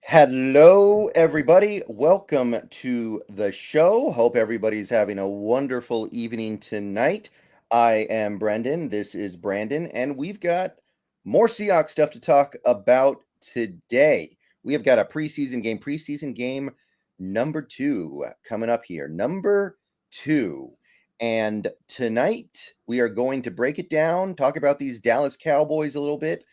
Hello, everybody. Welcome to the show. Hope everybody's having a wonderful evening tonight. I am Brendan. This is Brandon, and we've got more Seahawks stuff to talk about today. We have got a preseason game number 2 coming up here. Number 2. And tonight we are going to break it down, talk about these Dallas Cowboys a little bit,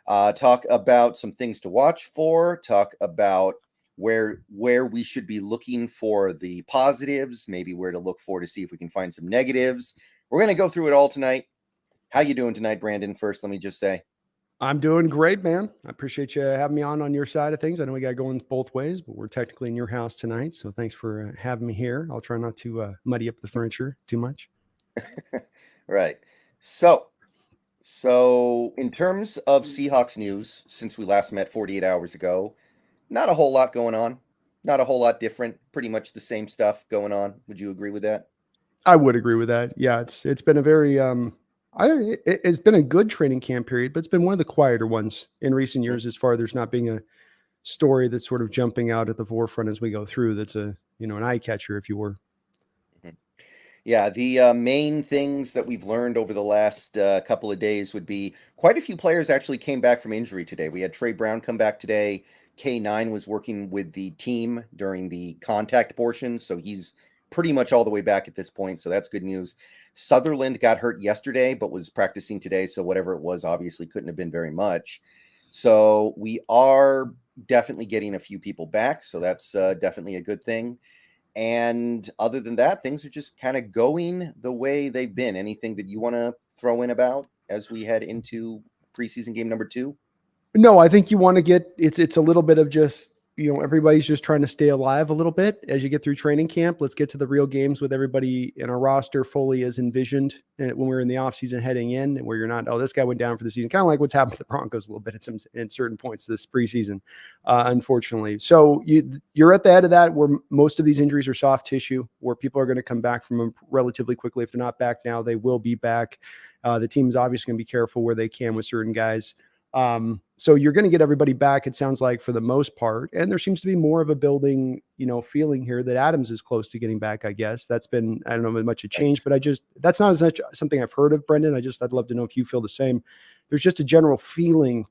talk about some things to watch for, talk about where we should be looking for the positives, maybe where to look for to see if we can find some negatives. We're going to go through it all tonight. How you doing tonight, Brandon? First, let me just say. I'm doing great, man. I appreciate you having me on your side of things. I know we got going both ways, but we're technically in your house tonight. So thanks for having me here. I'll try not to muddy up the furniture too much. Right. So in terms of Seahawks news, since we last met 48 hours ago, not a whole lot going on. Not a whole lot different. Pretty much the same stuff going on. Would you agree with that? I would agree with that. Yeah, it's been a very it's been a good training camp period, but it's been one of the quieter ones in recent years as far as there's not being a story that's sort of jumping out at the forefront as we go through. That's an eye catcher, if you were. Mhm. Yeah, the main things that we've learned over the last couple of days would be quite a few players actually came back from injury today. We had Trey Brown come back today. K9 was working with the team during the contact portion, so he's pretty much all the way back at this point, so that's good news. Sutherland got hurt yesterday, but was practicing today, so whatever it was obviously couldn't have been very much. So we are definitely getting a few people back, so that's definitely a good thing. And other than that, things are just kind of going the way they've been. Anything that you want to throw in about as we head into preseason game number 2? No, I think you want to get it's a little bit of just everybody's just trying to stay alive a little bit as you get through training camp. Let's get to the real games with everybody in our roster fully as envisioned when we're in the offseason heading in, and where you're not, oh, this guy went down for the season, kind of like what's happened to the Broncos a little bit at certain points this preseason, unfortunately. So you're at the head of that where most of these injuries are soft tissue, where people are going to come back from them relatively quickly. If they're not back now, they will be back. The team's obviously going to be careful where they can with certain guys. So you're going to get everybody back, it sounds like, for the most part. And there seems to be more of a building, feeling here that Adams is close to getting back, I guess. That's been, I don't know, much a change, but that's not as much something I've heard of, Brendan. I'd love to know if you feel the same. There's just a general feeling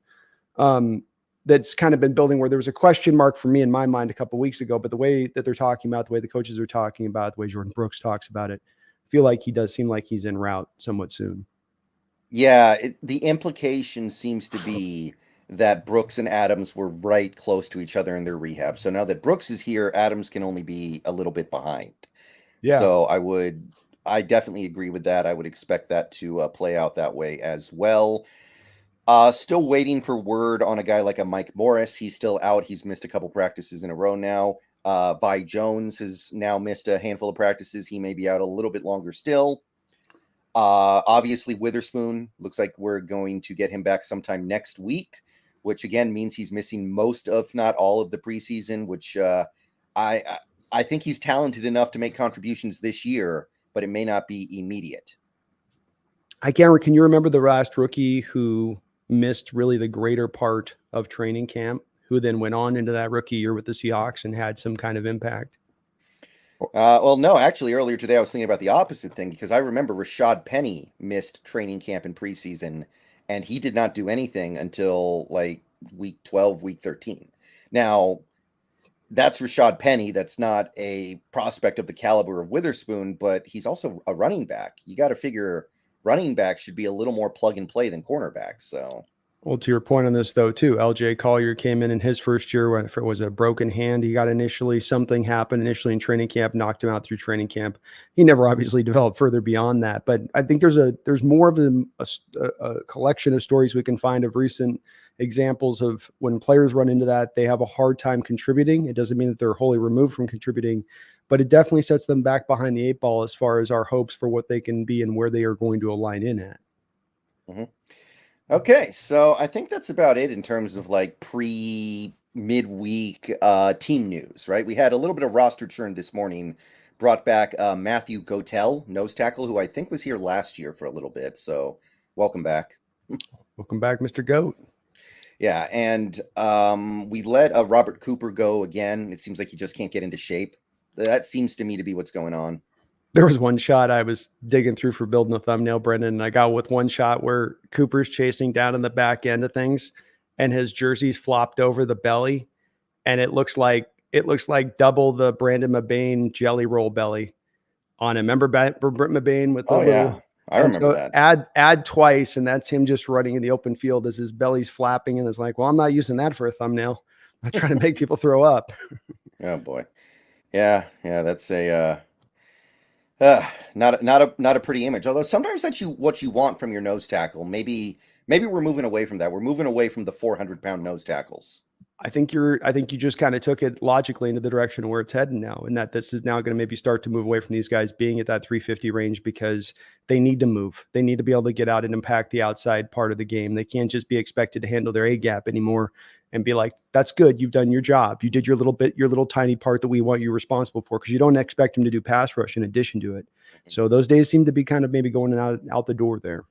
that's kind of been building where there was a question mark for me in my mind a couple of weeks ago, but the way that they're talking about, the way the coaches are talking about, the way Jordan Brooks talks about it, I feel like he does seem like he's en route somewhat soon. Yeah, the implication seems to be that Brooks and Adams were right close to each other in their rehab. So now that Brooks is here, Adams can only be a little bit behind. Yeah. So I definitely agree with that. I would expect that to play out that way as well. Still waiting for word on a guy like a Mike Morris. He's still out. He's missed a couple practices in a row now. Vi Jones has now missed a handful of practices. He may be out a little bit longer still. Obviously, Witherspoon looks like we're going to get him back sometime next week, which again means he's missing most, if not all, of the preseason. Which I I think he's talented enough to make contributions this year, but it may not be immediate. Can you remember the last rookie who missed really the greater part of training camp, who then went on into that rookie year with the Seahawks and had some kind of impact? Well, no, actually, earlier today I was thinking about the opposite thing because I remember Rashad Penny missed training camp in preseason, and he did not do anything until like week 12, week 13. Now, that's Rashad Penny. That's not a prospect of the caliber of Witherspoon, but he's also a running back. You got to figure running back should be a little more plug and play than cornerback. So, Well, to your point on this, though, too, LJ Collier came in his first year. If it was a broken hand, he got something happened initially in training camp, knocked him out through training camp. He never obviously developed further beyond that. But I think there's more of a collection of stories we can find of recent examples of when players run into that, they have a hard time contributing. It doesn't mean that they're wholly removed from contributing, but it definitely sets them back behind the eight ball as far as our hopes for what they can be and where they are going to align in at. mm-hmm. Okay, so I think that's about it in terms of like midweek team news, right? We had a little bit of roster churn this morning, brought back Matthew Gotel, nose tackle, who I think was here last year for a little bit. So welcome back. Welcome back, Mr. Goat. Yeah, and we let Robert Cooper go again. It seems like he just can't get into shape. That seems to me to be what's going on. There was one shot I was digging through for building a thumbnail, Brendan, and I got with one shot where Cooper's chasing down in the back end of things, and his jersey's flopped over the belly, and it looks like double the Brandon Mabane jelly roll belly on him. Remember Brent Mabane with the Oh yeah, little, I and remember so that. add twice, and that's him just running in the open field as his belly's flapping, and is like, well, I'm not using that for a thumbnail. I'm trying to make people throw up. Oh boy. Yeah, that's not a pretty image. Although sometimes that's what you want from your nose tackle. Maybe we're moving away from that. We're moving away from the 400-pound nose tackles. I think you just kind of took it logically into the direction where it's heading now, and that this is now going to maybe start to move away from these guys being at that 350 range because they need to move. They need to be able to get out and impact the outside part of the game. They can't just be expected to handle their A gap anymore and be like, that's good. You've done your job. You did your little bit, your little tiny part that we want you responsible for, because you don't expect them to do pass rush in addition to it. So those days seem to be kind of maybe going out the door there.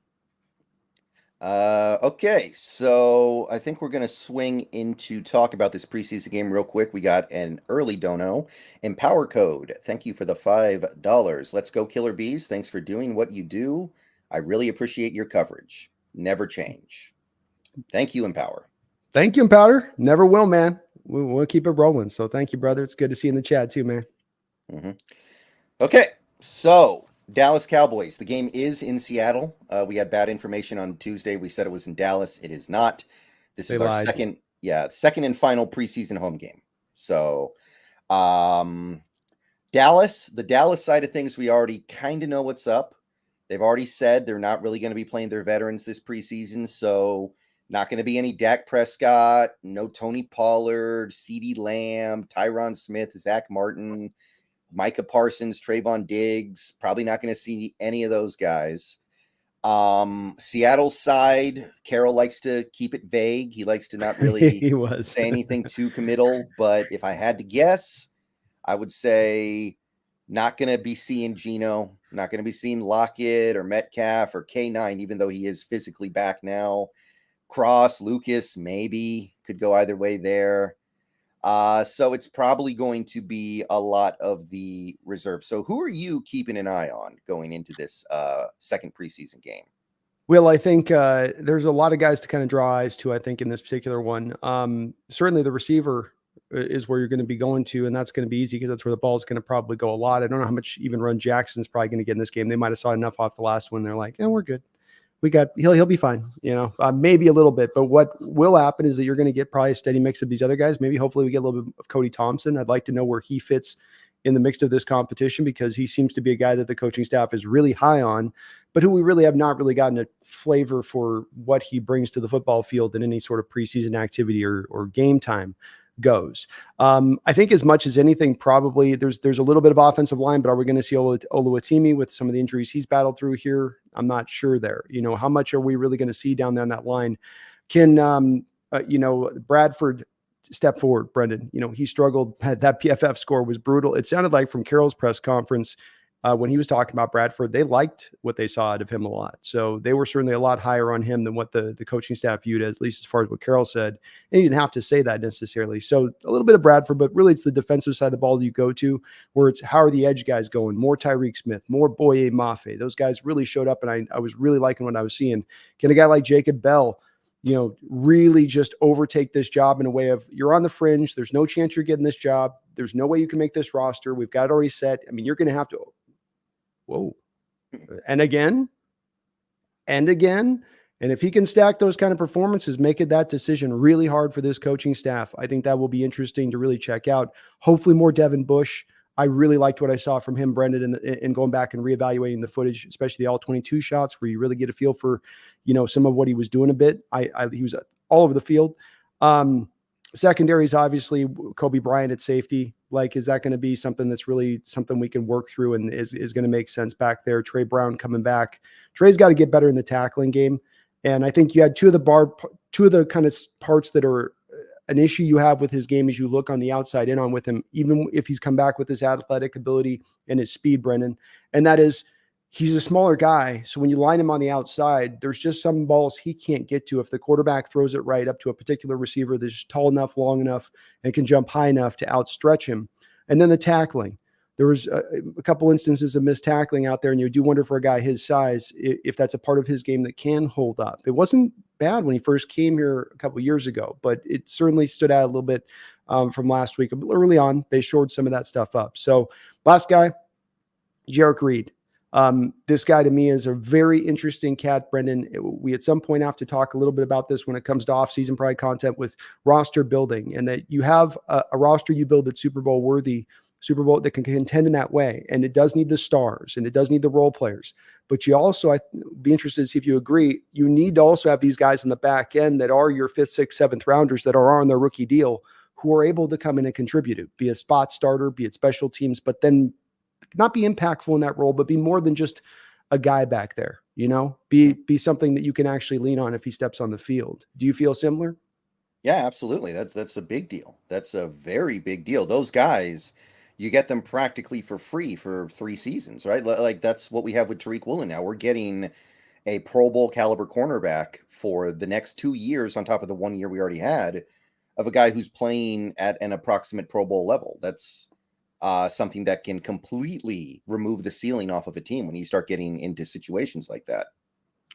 Okay, so I think we're gonna swing into talk about this preseason game real quick. We got an early dono. Empower code. Thank you for the $5. Let's go, Killer Bees. Thanks for doing what you do. I really appreciate your coverage. Never change. Thank you, Empower. Thank you, Powder. Never will, man. We'll keep it rolling. So thank you, brother. It's good to see you in the chat too, man. Mm-hmm. Okay, so Dallas Cowboys. The game is in Seattle. We had bad information on Tuesday. We said it was in Dallas. It is not. This is our second and final preseason home game. So, Dallas, the Dallas side of things, we already kind of know what's up. They've already said they're not really going to be playing their veterans this preseason. So, not going to be any Dak Prescott, no Tony Pollard, CeeDee Lamb, Tyron Smith, Zach Martin, Micah Parsons, Trayvon Diggs. Probably not going to see any of those guys. Seattle's side, Carroll likes to keep it vague. He likes to not really say anything too committal. But if I had to guess, I would say not going to be seeing Geno, not going to be seeing Lockett or Metcalf or K9, even though he is physically back now. Cross, Lucas, maybe could go either way there. So it's probably going to be a lot of the reserve. So who are you keeping an eye on going into this second preseason game? Well, I think there's a lot of guys to kind of draw eyes to, I think, in this particular one. Certainly the receiver is where you're going to be going to, and that's going to be easy because that's where the ball is going to probably go a lot. I don't know how much even run Jackson's probably going to get in this game. They might have saw enough off the last one. They're like, yeah, we're good. He'll be fine, maybe a little bit, but what will happen is that you're going to get probably a steady mix of these other guys. Maybe hopefully we get a little bit of Cody Thompson. I'd like to know where he fits in the mix of this competition, because he seems to be a guy that the coaching staff is really high on, but who we really have not really gotten a flavor for what he brings to the football field in any sort of preseason activity or game time goes. I think as much as anything, probably there's a little bit of offensive line, but are we going to see Oluwatimi with some of the injuries he's battled through here? I'm not sure there. How much are we really going to see down there on that line? Can Bradford step forward, Brendan? He struggled. That PFF score was brutal. It sounded like from Carroll's press conference when he was talking about Bradford, they liked what they saw out of him a lot. So they were certainly a lot higher on him than what the coaching staff viewed, at least as far as what Carroll said. And he didn't have to say that necessarily. So a little bit of Bradford, but really it's the defensive side of the ball that you go to, where it's how are the edge guys going? More Tyreek Smith, more Boye Mafe. Those guys really showed up, and I was really liking what I was seeing. Can a guy like Jacob Bell, really just overtake this job in a way of, you're on the fringe. There's no chance you're getting this job. There's no way you can make this roster. We've got it already set. I mean, you're going to have to, and again, and again. And if he can stack those kind of performances, make it that decision really hard for this coaching staff. I think that will be interesting to really check out. Hopefully more Devin Bush. I really liked what I saw from him, Brendan, in going back and reevaluating the footage, especially the all 22 shots, where you really get a feel for, some of what he was doing a bit. He was all over the field. Secondaries, obviously, Kobe Bryant at safety. Like, is that going to be something that's really something we can work through and is going to make sense back there? Trey Brown coming back. Trey's got to get better in the tackling game. And I think you had two of the kind of parts that are an issue you have with his game as you look on the outside in on with him, even if he's come back with his athletic ability and his speed, Brendan. And that is, he's a smaller guy. So when you line him on the outside, there's just some balls he can't get to if the quarterback throws it right up to a particular receiver that's tall enough, long enough, and can jump high enough to outstretch him. And then the tackling. There was a couple instances of missed tackling out there, and you do wonder for a guy his size if that's a part of his game that can hold up. It wasn't bad when he first came here a couple of years ago, but it certainly stood out a little bit from last week. Early on, they shored some of that stuff up. So last guy, Jarek Reed. This guy to me is a very interesting cat, Brendan. We at some point have to talk a little bit about this when it comes to off-season pride content with roster building, and that you have a roster you build that's Super Bowl worthy, Super Bowl that can contend in that way. And it does need the stars and it does need the role players. But you also, I'd be interested to see if you agree, you need to also have these guys in the back end that are your 5th, 6th, 7th rounders that are on their rookie deal who are able to come in and contribute, be a spot starter, be it special teams, but then not be impactful in that role, but be more than just a guy back there, be something that you can actually lean on if he steps on the field. Do you feel similar? Yeah, absolutely. That's a big deal. That's a very big deal. Those guys, you get them practically for free for 3 seasons, right? Like that's what we have with Tariq Woolen now. We're getting a Pro Bowl caliber cornerback for the next 2 years on top of the 1 year we already had of a guy who's playing at an approximate Pro Bowl level. That's something that can completely remove the ceiling off of a team when you start getting into situations like that.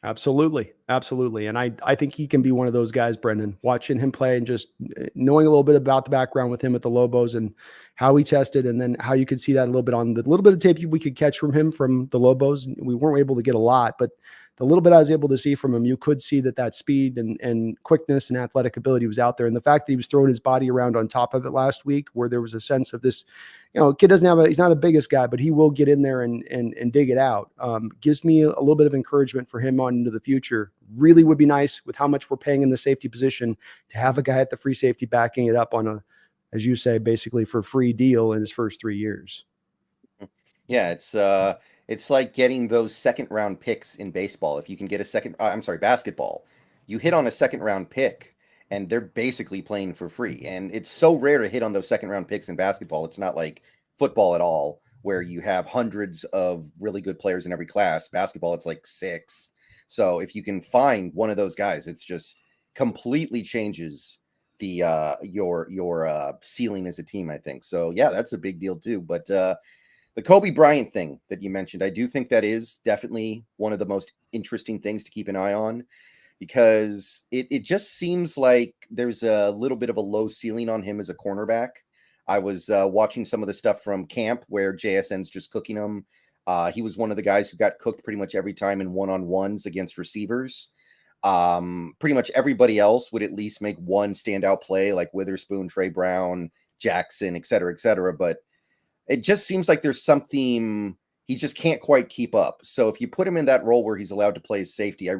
Absolutely. Absolutely. And I think he can be one of those guys, Brendan, watching him play and just knowing a little bit about the background with him at the Lobos and how he tested, and then how you could see that a little bit on the little bit of tape we could catch from him from the Lobos. We weren't able to get a lot, but the little bit I was able to see from him, you could see that speed and quickness and athletic ability was out there. And the fact that he was throwing his body around on top of it last week, where there was a sense of this, kid doesn't have he's not the biggest guy, but he will get in there and dig it out. Gives me a little bit of encouragement for him on into the future. Really would be nice with how much we're paying in the safety position to have a guy at the free safety backing it up on a, as you say, basically for free deal in his first 3 years. Yeah, it's like getting those second round picks in baseball. If you can get basketball, you hit on a second round pick and they're basically playing for free. And it's so rare to hit on those second round picks in basketball. It's not like football at all, where you have hundreds of really good players in every class. Basketball, it's like 6. So if you can find one of those guys, it's just completely changes the your ceiling as a team, I think. So yeah, that's a big deal too. But the Kobe Bryant thing that you mentioned, I do think that is definitely one of the most interesting things to keep an eye on, because it just seems like there's a little bit of a low ceiling on him as a cornerback. I was watching some of the stuff from camp where JSN's just cooking him. He was one of the guys who got cooked pretty much every time in one-on-ones against receivers. Pretty much everybody else would at least make one standout play, like Witherspoon, Trey Brown, Jackson, et cetera, but it just seems like there's something he just can't quite keep up. So if you put him in that role where he's allowed to play as safety, I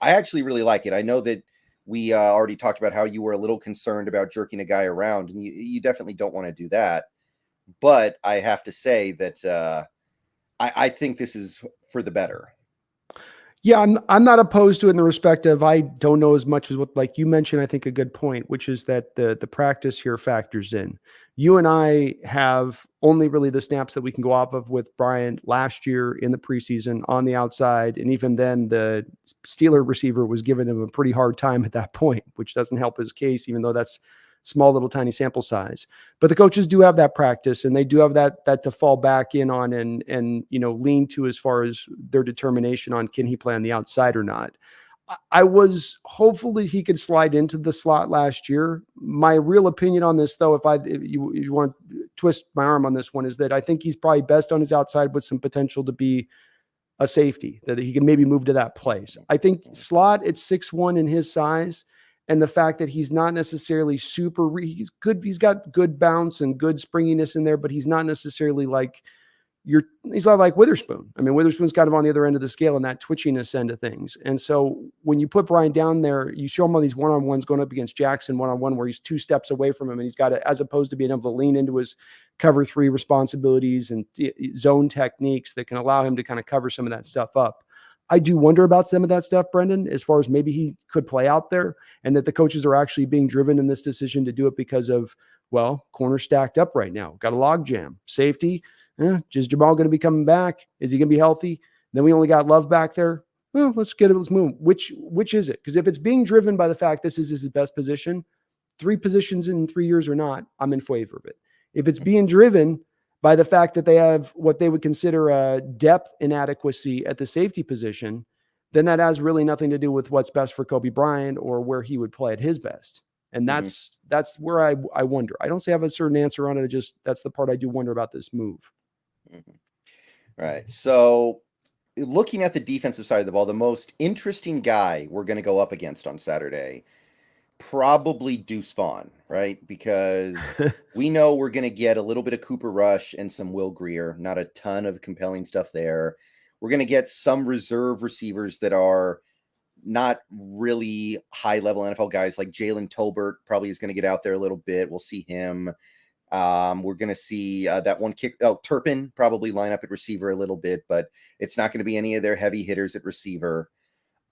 actually really like it. I know that we already talked about how you were a little concerned about jerking a guy around, and you definitely don't want to do that. But I have to say that I think this is for the better. Yeah, I'm not opposed to it in the respect of I don't know as much as what, like you mentioned, I think a good point, which is that the practice here factors in. You and I have only really the snaps that we can go off of with Bryant last year in the preseason on the outside. And even then the Steeler receiver was giving him a pretty hard time at that point, which doesn't help his case, even though that's small, little tiny sample size. But the coaches do have that practice, and they do have that to fall back in on and lean to as far as their determination on can he play on the outside or not. I was hopeful that he could slide into the slot last year. My real opinion on this, though, if you want to twist my arm on this one, is that I think he's probably best on his outside with some potential to be a safety, that he can maybe move to that place. I think slot at 6'1" in his size, and the fact that he's not necessarily he's good. He's got good bounce and good springiness in there, but he's not necessarily like he's not like Witherspoon. I mean, Witherspoon's kind of on the other end of the scale in that twitchiness end of things. And so when you put Brian down there, you show him all these one-on-ones going up against Jackson one-on-one where he's 2 steps away from him, and he's got to, as opposed to being able to lean into his cover 3 responsibilities and zone techniques that can allow him to kind of cover some of that stuff up. I do wonder about some of that stuff, Brendan, as far as maybe he could play out there, and that the coaches are actually being driven in this decision to do it because of, well, corner stacked up right now. Got a log jam. Safety, Is Jamal going to be coming back? Is he going to be healthy? Then we only got Love back there. Well, let's get it. Let's move. Which is it? Because if it's being driven by the fact this is his best position, 3 positions in 3 years or not, I'm in favor of it. If it's being driven by the fact that they have what they would consider a depth inadequacy at the safety position, then that has really nothing to do with what's best for Kobe Bryant or where he would play at his best. And that's where I wonder. I don't say I have a certain answer on it. That's the part I do wonder about this move. Right. So looking at the defensive side of the ball, the most interesting guy we're going to go up against on Saturday, probably Deuce Vaughn, right? Because we know we're going to get a little bit of Cooper Rush and some Will Grier, not a ton of compelling stuff there. We're going to get some reserve receivers that are not really high-level NFL guys, like Jalen Tolbert probably is going to get out there a little bit. We'll see him. We're going to see that one kick. Oh, Turpin probably line up at receiver a little bit, but it's not going to be any of their heavy hitters at receiver.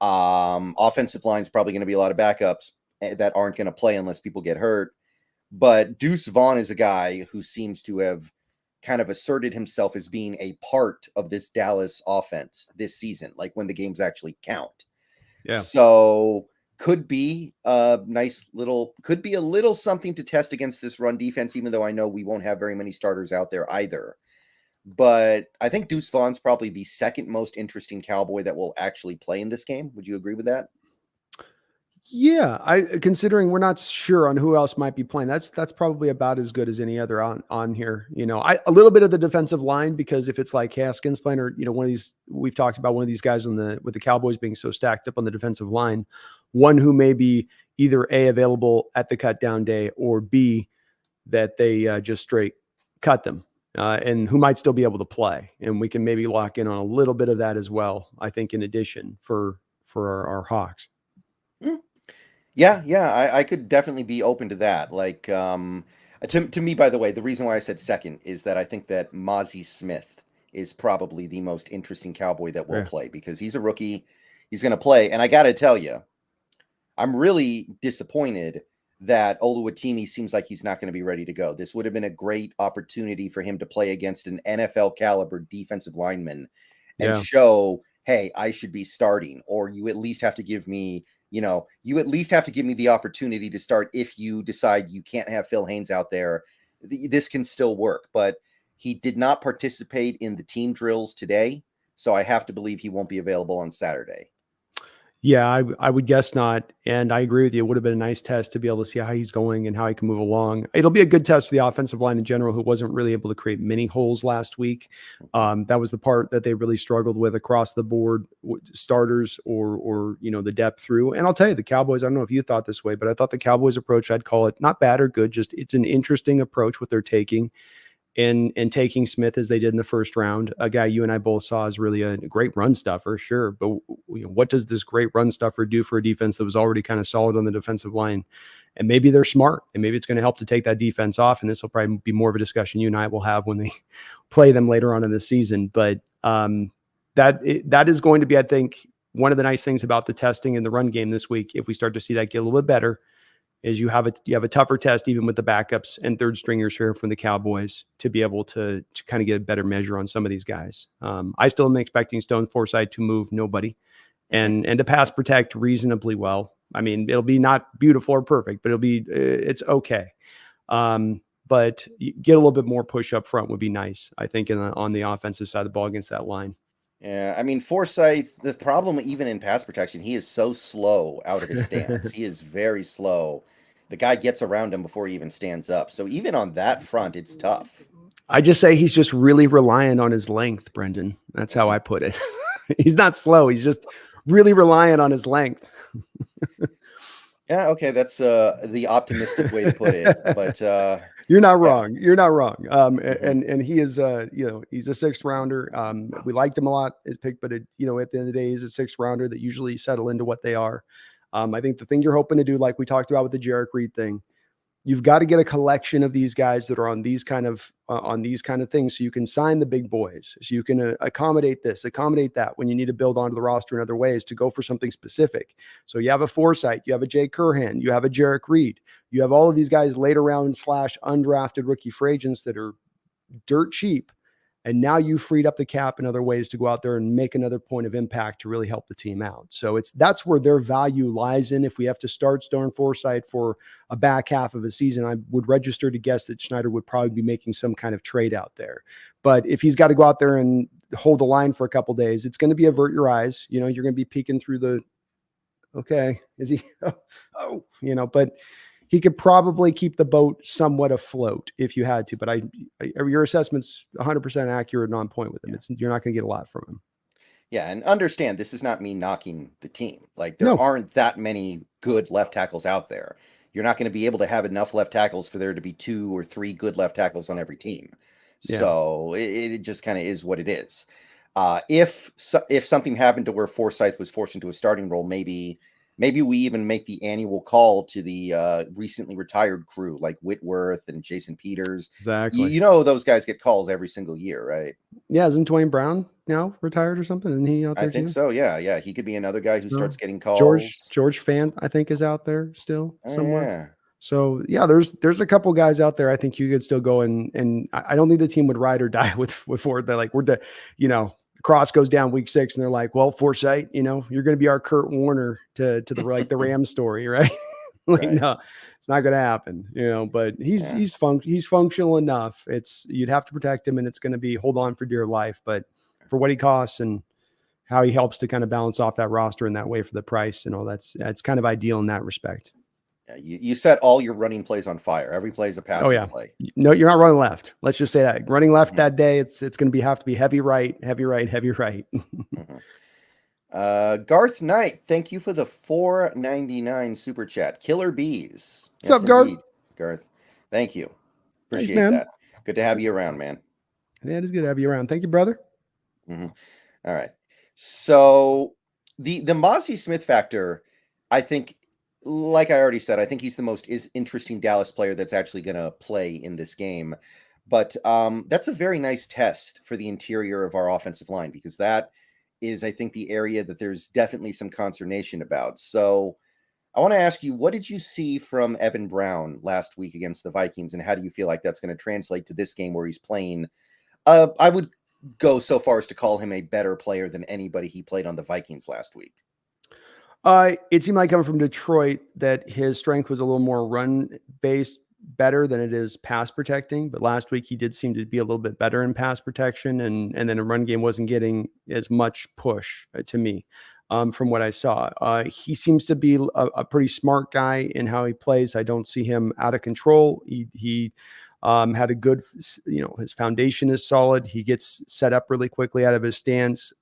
Offensive line is probably going to be a lot of backups that aren't going to play unless people get hurt. But Deuce Vaughn is a guy who seems to have kind of asserted himself as being a part of this Dallas offense this season, like when the games actually count. Yeah. So could be a little something to test against this run defense, even though I know we won't have very many starters out there either. But I think Deuce Vaughn's probably the second most interesting Cowboy that will actually play in this game. Would you agree with that? Yeah, considering we're not sure on who else might be playing, that's probably about as good as any other on here. A little bit of the defensive line, because if it's like Haskins playing, or one of these, we've talked about one of these guys with the Cowboys being so stacked up on the defensive line, one who may be either A, available at the cut down day, or B, that they just straight cut them, and who might still be able to play, and we can maybe lock in on a little bit of that as well. I think in addition for our Hawks. Yeah, I could definitely be open to that. Like, to me, by the way, the reason why I said second is that I think that Mozzie Smith is probably the most interesting Cowboy that will play, because he's a rookie. He's going to play. And I got to tell you, I'm really disappointed that Oluwatimi seems like he's not going to be ready to go. This would have been a great opportunity for him to play against an NFL caliber defensive lineman and show, hey, I should be starting, or you at least have to give me the opportunity to start if you decide you can't have Phil Haynes out there. This can still work, but he did not participate in the team drills today, so I have to believe he won't be available on Saturday. Yeah, I would guess not. And I agree with you. It would have been a nice test to be able to see how he's going and how he can move along. It'll be a good test for the offensive line in general, who wasn't really able to create many holes last week. That was the part that they really struggled with across the board, starters or the depth through. And I'll tell you, the Cowboys, I don't know if you thought this way, but I thought the Cowboys approach, I'd call it not bad or good, just it's an interesting approach what they're taking. And taking Smith as they did in the first round, a guy you and I both saw is really a great run stuffer, sure. But what does this great run stuffer do for a defense that was already kind of solid on the defensive line? And maybe they're smart, and maybe it's going to help to take that defense off. And this will probably be more of a discussion you and I will have when they play them later on in the season. But that is going to be, I think, one of the nice things about the testing in the run game this week, if we start to see that get a little bit better, is you have a tougher test, even with the backups and third stringers here from the Cowboys, to be able to kind of get a better measure on some of these guys. I still am expecting Stone Forsythe to move nobody and to pass protect reasonably well. I mean, it'll be not beautiful or perfect, but it's okay. But get a little bit more push up front would be nice, I think, on the offensive side of the ball against that line. Yeah, I mean, Forsythe, the problem even in pass protection, he is so slow out of his stance. He is very slow. The guy gets around him before he even stands up. So even on that front, it's tough. I just say he's just really reliant on his length, Brendan. That's how I put it. He's not slow. He's just really reliant on his length. Yeah, okay, that's the optimistic way to put it. But you're not wrong. You're not wrong. And he is, he's a 6th rounder. We liked him a lot as pick, but at the end of the day, he's a 6th rounder that usually settle into what they are. I think the thing you're hoping to do, like we talked about with the Jarek Reed thing, you've got to get a collection of these guys that are on these kind of things, so you can sign the big boys, so you can accommodate this, accommodate that when you need to build onto the roster in other ways to go for something specific. So you have a Forsythe, you have a Jay Curhan, you have a Jarek Reed, you have all of these guys later round / undrafted rookie free agents that are dirt cheap, And now you freed up the cap in other ways to go out there and make another point of impact to really help the team out. So that's where their value lies in. If we have to start Storm Forsythe for a back half of a season, I would register to guess that Schneider would probably be making some kind of trade out there. But if he's got to go out there and hold the line for a couple days, it's going to be avert your eyes. You're going to be peeking through the, okay, is he, but he could probably keep the boat somewhat afloat if you had to, but your assessment's 100% accurate and on point with him. You're not going to get a lot from him. Yeah, and understand this is not me knocking the team. Like there No. aren't that many good left tackles out there. You're not going to be able to have enough left tackles for there to be 2 or 3 good left tackles on every team. Yeah. So it just kind of is what it is. If something happened to where Forsythe was forced into a starting role, maybe we even make the annual call to the recently retired crew like Whitworth and Jason Peters. Exactly. Those guys get calls every single year, right? Yeah, isn't Dwayne Brown now retired or something? Isn't he out there? I think so. Yeah. He could be another guy who starts getting calls. George Fant, I think, is out there still somewhere. Yeah. So yeah, there's a couple guys out there I think you could still go and I don't think the team would ride or die with Ford. They're like, Cross goes down week 6 and they're like, well, Forsythe, you're going to be our Kurt Warner to the like the Rams story, right? Right. No, it's not going to happen, but he's functional enough. You'd have to protect him and it's going to be hold on for dear life, but for what he costs and how he helps to kind of balance off that roster in that way for the price and all that's kind of ideal in that respect. Yeah, you set all your running plays on fire. Every play is a passing play. No, you're not running left. Let's just say that. Running left that day, it's going to have to be heavy right, heavy right, heavy right. Garth Knight, thank you for the $4.99 super chat. Killer Bees. What's up, Garth? Garth, thank you. Appreciate Thanks, that. Good to have you around, man. Yeah, it is good to have you around. Thank you, brother. All right. So the Mozzie Smith factor, I think, like I already said, I think he's the most interesting Dallas player that's actually going to play in this game. But that's a very nice test for the interior of our offensive line because that is, I think, the area that there's definitely some consternation about. So I want to ask you, what did you see from Evan Brown last week against the Vikings, and how do you feel like that's going to translate to this game where he's playing? I would go so far as to call him a better player than anybody he played on the Vikings last week. It seemed like coming from Detroit that his strength was a little more run-based better than it is pass protecting. But last week he did seem to be a little bit better in pass protection, and then a run game wasn't getting as much push to me from what I saw. He seems to be a pretty smart guy in how he plays. I don't see him out of control. He had a good, his foundation is solid. He gets set up really quickly out of his stance.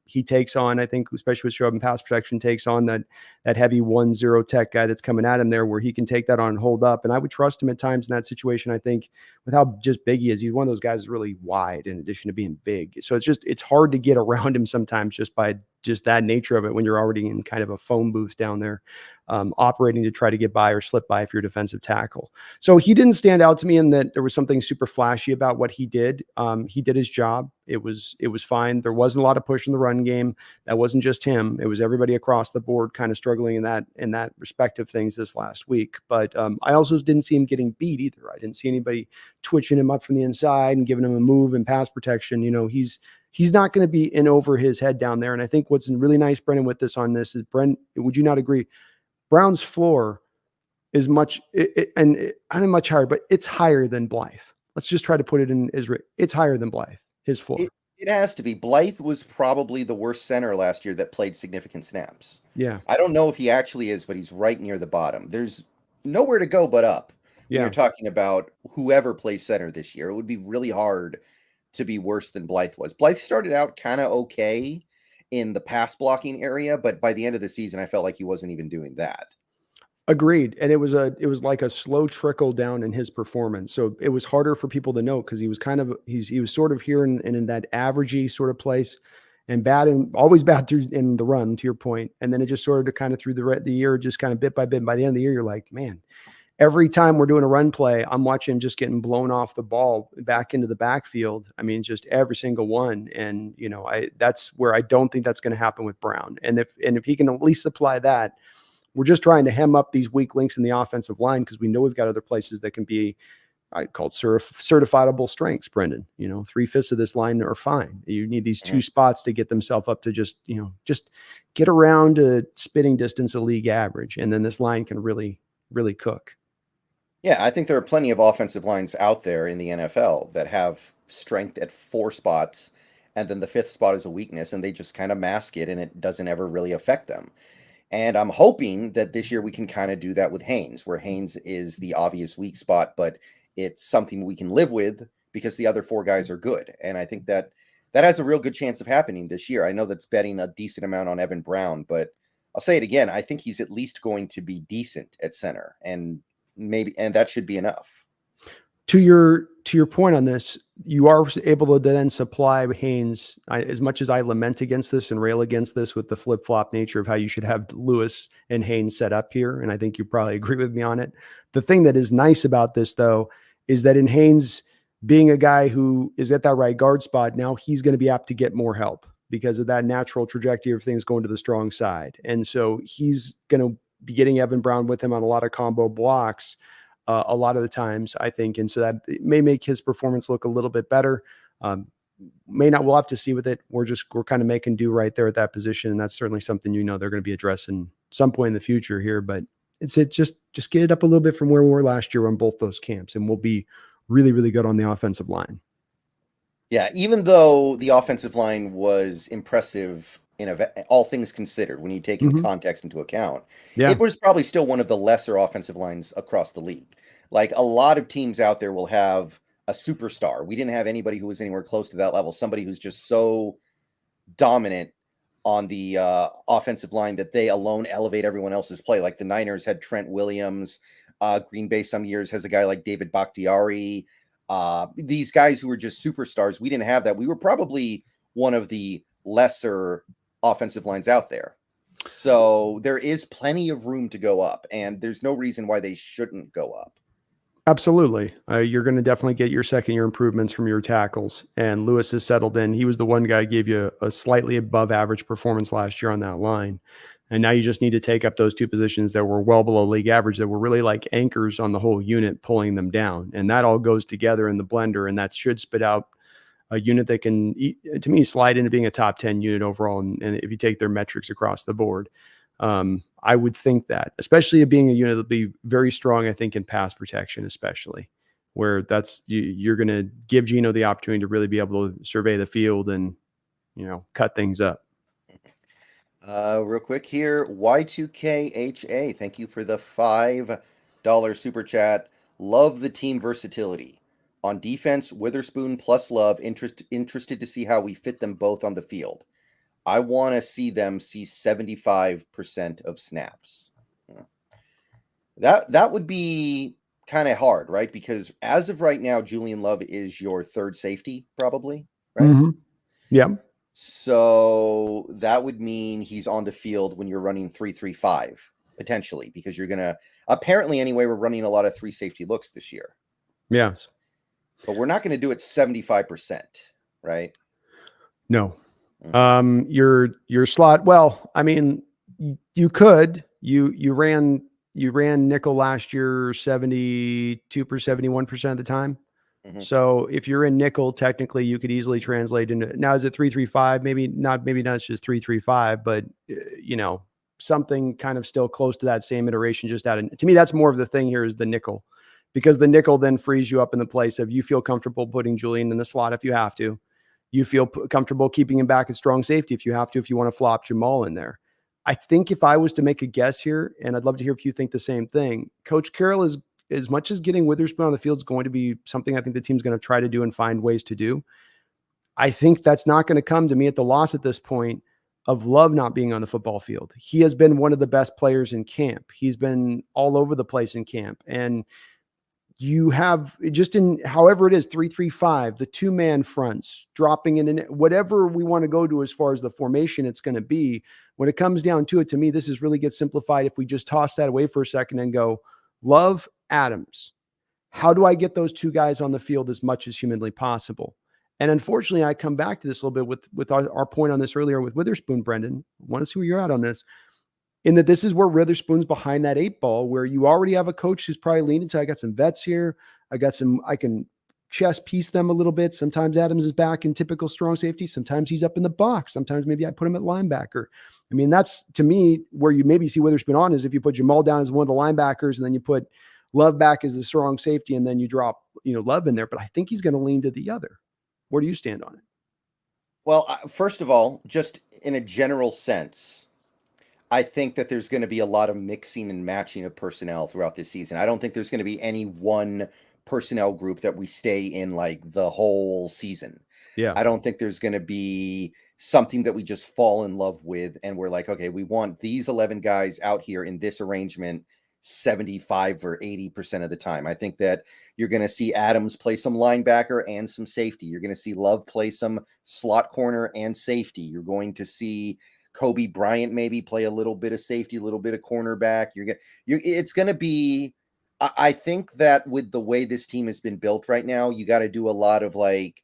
He takes on, I think, especially with show up in pass protection, takes on that heavy 1-0 tech guy that's coming at him there, where he can take that on and hold up. And I would trust him at times in that situation. I think with how just big he is, he's one of those guys that's really wide in addition to being big. So it's hard to get around him sometimes just by just that nature of it when you're already in kind of a phone booth down there, operating to try to get by or slip by if you're a defensive tackle. So he didn't stand out to me in that there was something super flashy about what he did. He did his job. It was fine. There wasn't a lot of push in the run game. That wasn't just him. It was everybody across the board kind of struggling in that respect of things this last week. But I also didn't see him getting beat either. I didn't see anybody twitching him up from the inside and giving him a move and pass protection. He's not going to be in over his head down there. And I think what's really nice, Brendan, with this on this is, Brent, would you not agree? Brown's floor is much higher, but it's higher than Blythe. Let's just try to put it in Israel. It's higher than Blythe, his floor. It has to be. Blythe was probably the worst center last year that played significant snaps. Yeah. I don't know if he actually is, but he's right near the bottom. There's nowhere to go but up. When you're talking about whoever plays center this year, it would be really hard to be worse than Blythe was. Blythe started out kind of okay in the pass blocking area, but by the end of the season, I felt like he wasn't even doing that. Agreed. And it was like a slow trickle down in his performance. So it was harder for people to know because he was he was sort of here in that averagey sort of place and always bad through in the run, to your point. And then it just sort of kind of through the year, just kind of bit by bit. And by the end of the year, you're like, man, every time we're doing a run play, I'm watching him just getting blown off the ball back into the backfield. I mean, just every single one. And, that's where I don't think that's going to happen with Brown. And if he can at least supply that, we're just trying to hem up these weak links in the offensive line because we know we've got other places that can be I call it certifiable strengths, Brendon. 3/5 of this line are fine. You need these two spots to get themselves up to just get around a spitting distance of league average. And then this line can really, really cook. Yeah, I think there are plenty of offensive lines out there in the NFL that have strength at 4 spots, and then the fifth spot is a weakness, and they just kind of mask it, and it doesn't ever really affect them. And I'm hoping that this year we can kind of do that with Haynes, where Haynes is the obvious weak spot, but it's something we can live with because the other 4 guys are good. And I think that has a real good chance of happening this year. I know that's betting a decent amount on Evan Brown, but I'll say it again. I think he's at least going to be decent at center, and that should be enough. To your point on this, you are able to then supply Haynes. As much as I lament against this and rail against this with the flip-flop nature of how you should have Lewis and Haynes set up here, and I think you probably agree with me on it. The thing that is nice about this, though, is that in Haynes being a guy who is at that right guard spot, now he's going to be apt to get more help because of that natural trajectory of things going to the strong side. And so he's going to be getting Evan Brown with him on a lot of combo blocks a lot of the times, I think. And so that may make his performance look a little bit better. May not, we'll have to see with it. We're kind of making do right there at that position. And that's certainly something, they're going to be addressing some point in the future here, but just get it up a little bit from where we were last year on both those camps. And we'll be really, really good on the offensive line. Yeah. Even though the offensive line was impressive all things considered, when you take in context into account, it was probably still one of the lesser offensive lines across the league. Like a lot of teams out there will have a superstar. We didn't have anybody who was anywhere close to that level. Somebody who's just so dominant on the offensive line that they alone elevate everyone else's play. Like the Niners had Trent Williams. Green Bay some years has a guy like David Bakhtiari. These guys who were just superstars. We didn't have that. We were probably one of the lesser offensive lines out there. So there is plenty of room to go up, and there's no reason why they shouldn't go up. Absolutely. You're going to definitely get your second year improvements from your tackles, and Lewis has settled in. He was the one guy who gave you a slightly above average performance last year on that line. And now you just need to take up those two positions that were well below league average, that were really like anchors on the whole unit, pulling them down. And that all goes together in the blender, and that should spit out a unit that can, to me, slide into being a top 10 unit overall. And if you take their metrics across the board, I would think that, especially being a unit that'll be very strong, I think, in pass protection, especially where you're going to give Geno the opportunity to really be able to survey the field and, cut things up. Real quick here, Y2KHA, thank you for the $5 super chat. Love the team versatility. On defense, Witherspoon plus Love, interested to see how we fit them both on the field. I want to see them see 75% of snaps. That would be kind of hard, right? Because as of right now, Julian Love is your third safety, probably, right? Mm-hmm. Yeah. So that would mean he's on the field when you're running 3-3-5, potentially, because you're going to, apparently anyway, we're running a lot of 3 safety looks this year. Yes. But we're not going to do it 75%, right? No. Your slot. Well, I mean, you could. You ran nickel last year 72%, 71% of the time. So if you're in nickel, technically you could easily translate into, now is it 3-3-5? Maybe not. It's just 3-3-5, but something kind of still close to that same iteration. Just to me, that's more of the thing here is the nickel. Because the nickel then frees you up in the place of, you feel comfortable putting Julian in the slot if you have to. You feel comfortable keeping him back at strong safety if you have to, if you want to flop Jamal in there. I think if I was to make a guess here, and I'd love to hear if you think the same thing, Coach Carroll is, as much as getting Witherspoon on the field is going to be something I think the team's going to try to do and find ways to do, I think that's not going to come to me at the loss at this point of Love not being on the football field. He has been one of the best players in camp. He's been all over the place in camp. And you have just in however it is 3-3-5, the 2-man fronts dropping in, and whatever we want to go to as far as the formation it's going to be. When it comes down to it, to me, this is really gets simplified if we just toss that away for a second and go Love, Adams. How do I get those 2 guys on the field as much as humanly possible? And unfortunately, I come back to this a little bit with our point on this earlier with Witherspoon, Brendon. I want to see where you're at on this. in that this is where Witherspoon's behind that 8 ball, where you already have a coach who's probably leaning to, I got some vets here. I can chess piece them a little bit. Sometimes Adams is back in typical strong safety. Sometimes he's up in the box. Sometimes maybe I put him at linebacker. I mean, that's to me where you maybe see Witherspoon on is if you put Jamal down as one of the linebackers and then you put Love back as the strong safety and then you drop, Love in there. But I think he's going to lean to the other. Where do you stand on it? Well, first of all, just in a general sense, I think that there's going to be a lot of mixing and matching of personnel throughout this season. I don't think there's going to be any one personnel group that we stay in like the whole season. Yeah. I don't think there's going to be something that we just fall in love with and we're like, okay, we want these 11 guys out here in this arrangement 75 or 80% of the time. I think that you're going to see Adams play some linebacker and some safety. You're going to see Love play some slot corner and safety. You're going to see Kobe Bryant maybe play a little bit of safety, a little bit of cornerback. It's going to be, I think that with the way this team has been built right now, you got to do a lot of like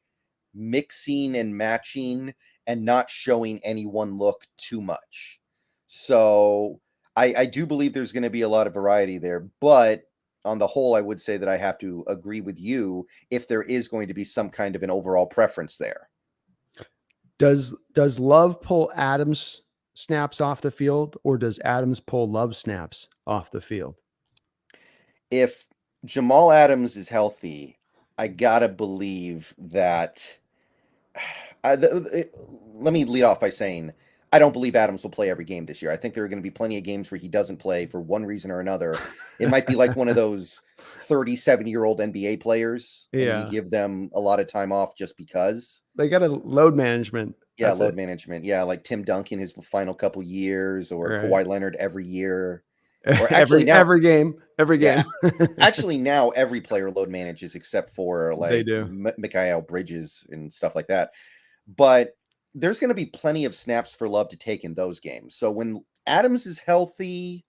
mixing and matching and not showing any one look too much. So I do believe there's going to be a lot of variety there, but on the whole, I would say that I have to agree with you if there is going to be some kind of an overall preference there. Does Love pull Adams snaps off the field, or does Adams pull Love snaps off the field? If Jamal Adams is healthy, I gotta believe that. Let me lead off by saying I don't believe Adams will play every game this year. I think there are going to be plenty of games where he doesn't play for one reason or another. It might be like one of those 37-year-old NBA players, and you give them a lot of time off just because. They got a load management. Yeah, load management. Yeah, like Tim Duncan his final couple years, or Kawhi Leonard every year. Or actually every game. Yeah, actually now every player load manages except for like Mikal Bridges and stuff like that. But there's going to be plenty of snaps for Love to take in those games. So when Adams is healthy,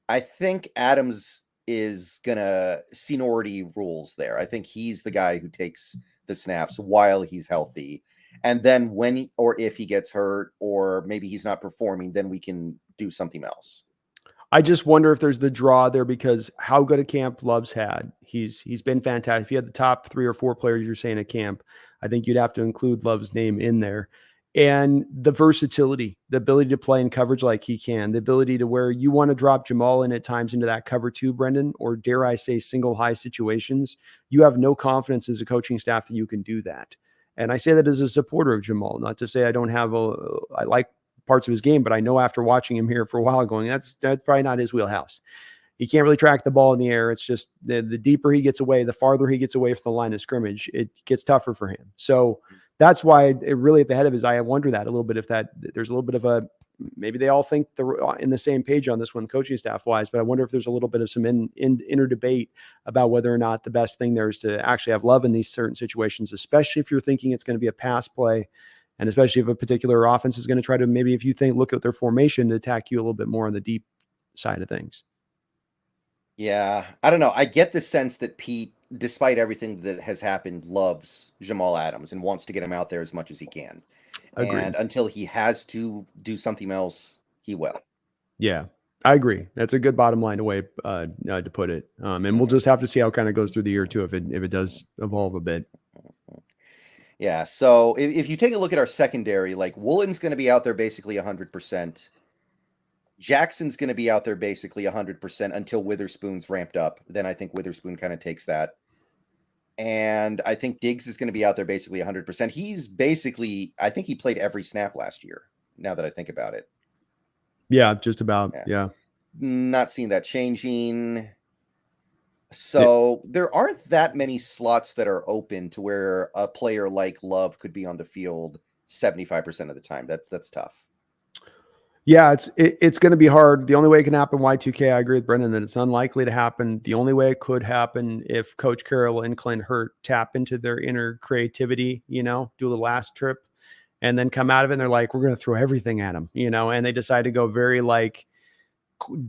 I think Adams is going to seniority rules there. I think he's the guy who takes the snaps while he's healthy. And then when or if he gets hurt or maybe he's not performing, then we can do something else. I just wonder if there's the draw there because how good a camp Love's had. He's been fantastic. If you had the top 3 or 4 players you're saying at camp, I think you'd have to include Love's name in there. And the versatility, the ability to play in coverage like he can, the ability to where you want to drop Jamal in at times into that cover 2, Brendon, or dare I say single high situations, you have no confidence as a coaching staff that you can do that. And I say that as a supporter of Jamal, not to say I like parts of his game, but I know after watching him here for a while going, that's probably not his wheelhouse. He can't really track the ball in the air. It's just the deeper he gets away, the farther he gets away from the line of scrimmage, it gets tougher for him. So that's why it really at the head of his eye, I wonder that a little bit, if that there's a little bit of maybe they all think they're in the same page on this one, coaching staff wise, but I wonder if there's a little bit of some inner debate about whether or not the best thing there is to actually have Love in these certain situations, especially if you're thinking it's going to be a pass play. And especially if a particular offense is going to try to maybe, if you think, look at their formation to attack you a little bit more on the deep side of things. Yeah, I don't know. I get the sense that Pete, despite everything that has happened, loves Jamal Adams and wants to get him out there as much as he can. Agreed. And until he has to do something else, he will. Yeah, I agree. That's a good bottom line way to put it. And we'll just have to see how it kind of goes through the year too, if it does evolve a bit. Yeah, so if you take a look at our secondary, like Woolen's going to be out there basically 100%. Jackson's going to be out there basically 100% until Witherspoon's ramped up. Then I think Witherspoon kind of takes that. And I think Diggs is going to be out there basically 100%. He's basically, I think he played every snap last year, now that I think about it. Yeah, just about, yeah. Not seeing that changing. So there aren't that many slots that are open to where a player like Love could be on the field 75% of the time. That's tough. Yeah, it's going to be hard. The only way it can happen, Y2K, I agree with Brendan that it's unlikely to happen. The only way it could happen if Coach Carroll and Clint Hurt tap into their inner creativity, do a little last trip and then come out of it and they're like, we're going to throw everything at them, and they decide to go very like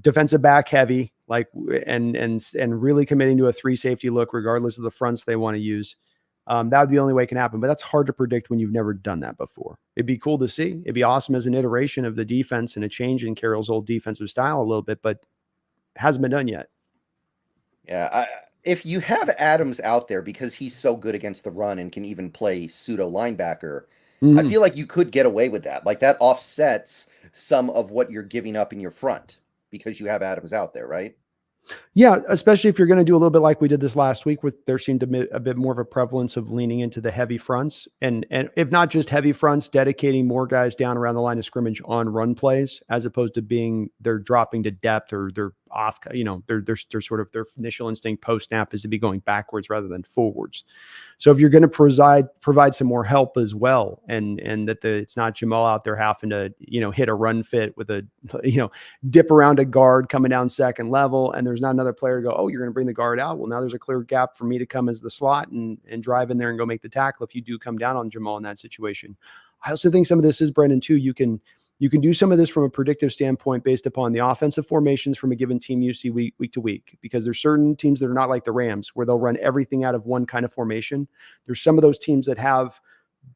defensive back heavy, like and really committing to a 3 safety look regardless of the fronts they want to use. That would be the only way it can happen, but that's hard to predict when you've never done that before. It'd be cool to see. It'd be awesome as an iteration of the defense and a change in Carroll's old defensive style a little bit, but it hasn't been done yet. Yeah, if you have Adams out there because he's so good against the run and can even play pseudo linebacker, I feel like you could get away with that. Like that offsets some of what you're giving up in your front because you have Adams out there, right? Yeah, especially if you're going to do a little bit like we did this last week, with there seemed to be a bit more of a prevalence of leaning into the heavy fronts, and if not just heavy fronts, dedicating more guys down around the line of scrimmage on run plays, as opposed to being they're dropping to depth or they're off. They're sort of their initial instinct post snap is to be going backwards rather than forwards. So if you're going to provide some more help as well, and that it's not Jamal out there having to hit a run fit with a dip around a guard coming down second level, and there's not another player to go, oh, you're going to bring the guard out. Well, now there's a clear gap for me to come as the slot and drive in there and go make the tackle if you do come down on Jamal in that situation. I also think some of this is, Brendon, too. You can do some of this from a predictive standpoint based upon the offensive formations from a given team you see week to week, because there's certain teams that are not like the Rams where they'll run everything out of one kind of formation. There's some of those teams that have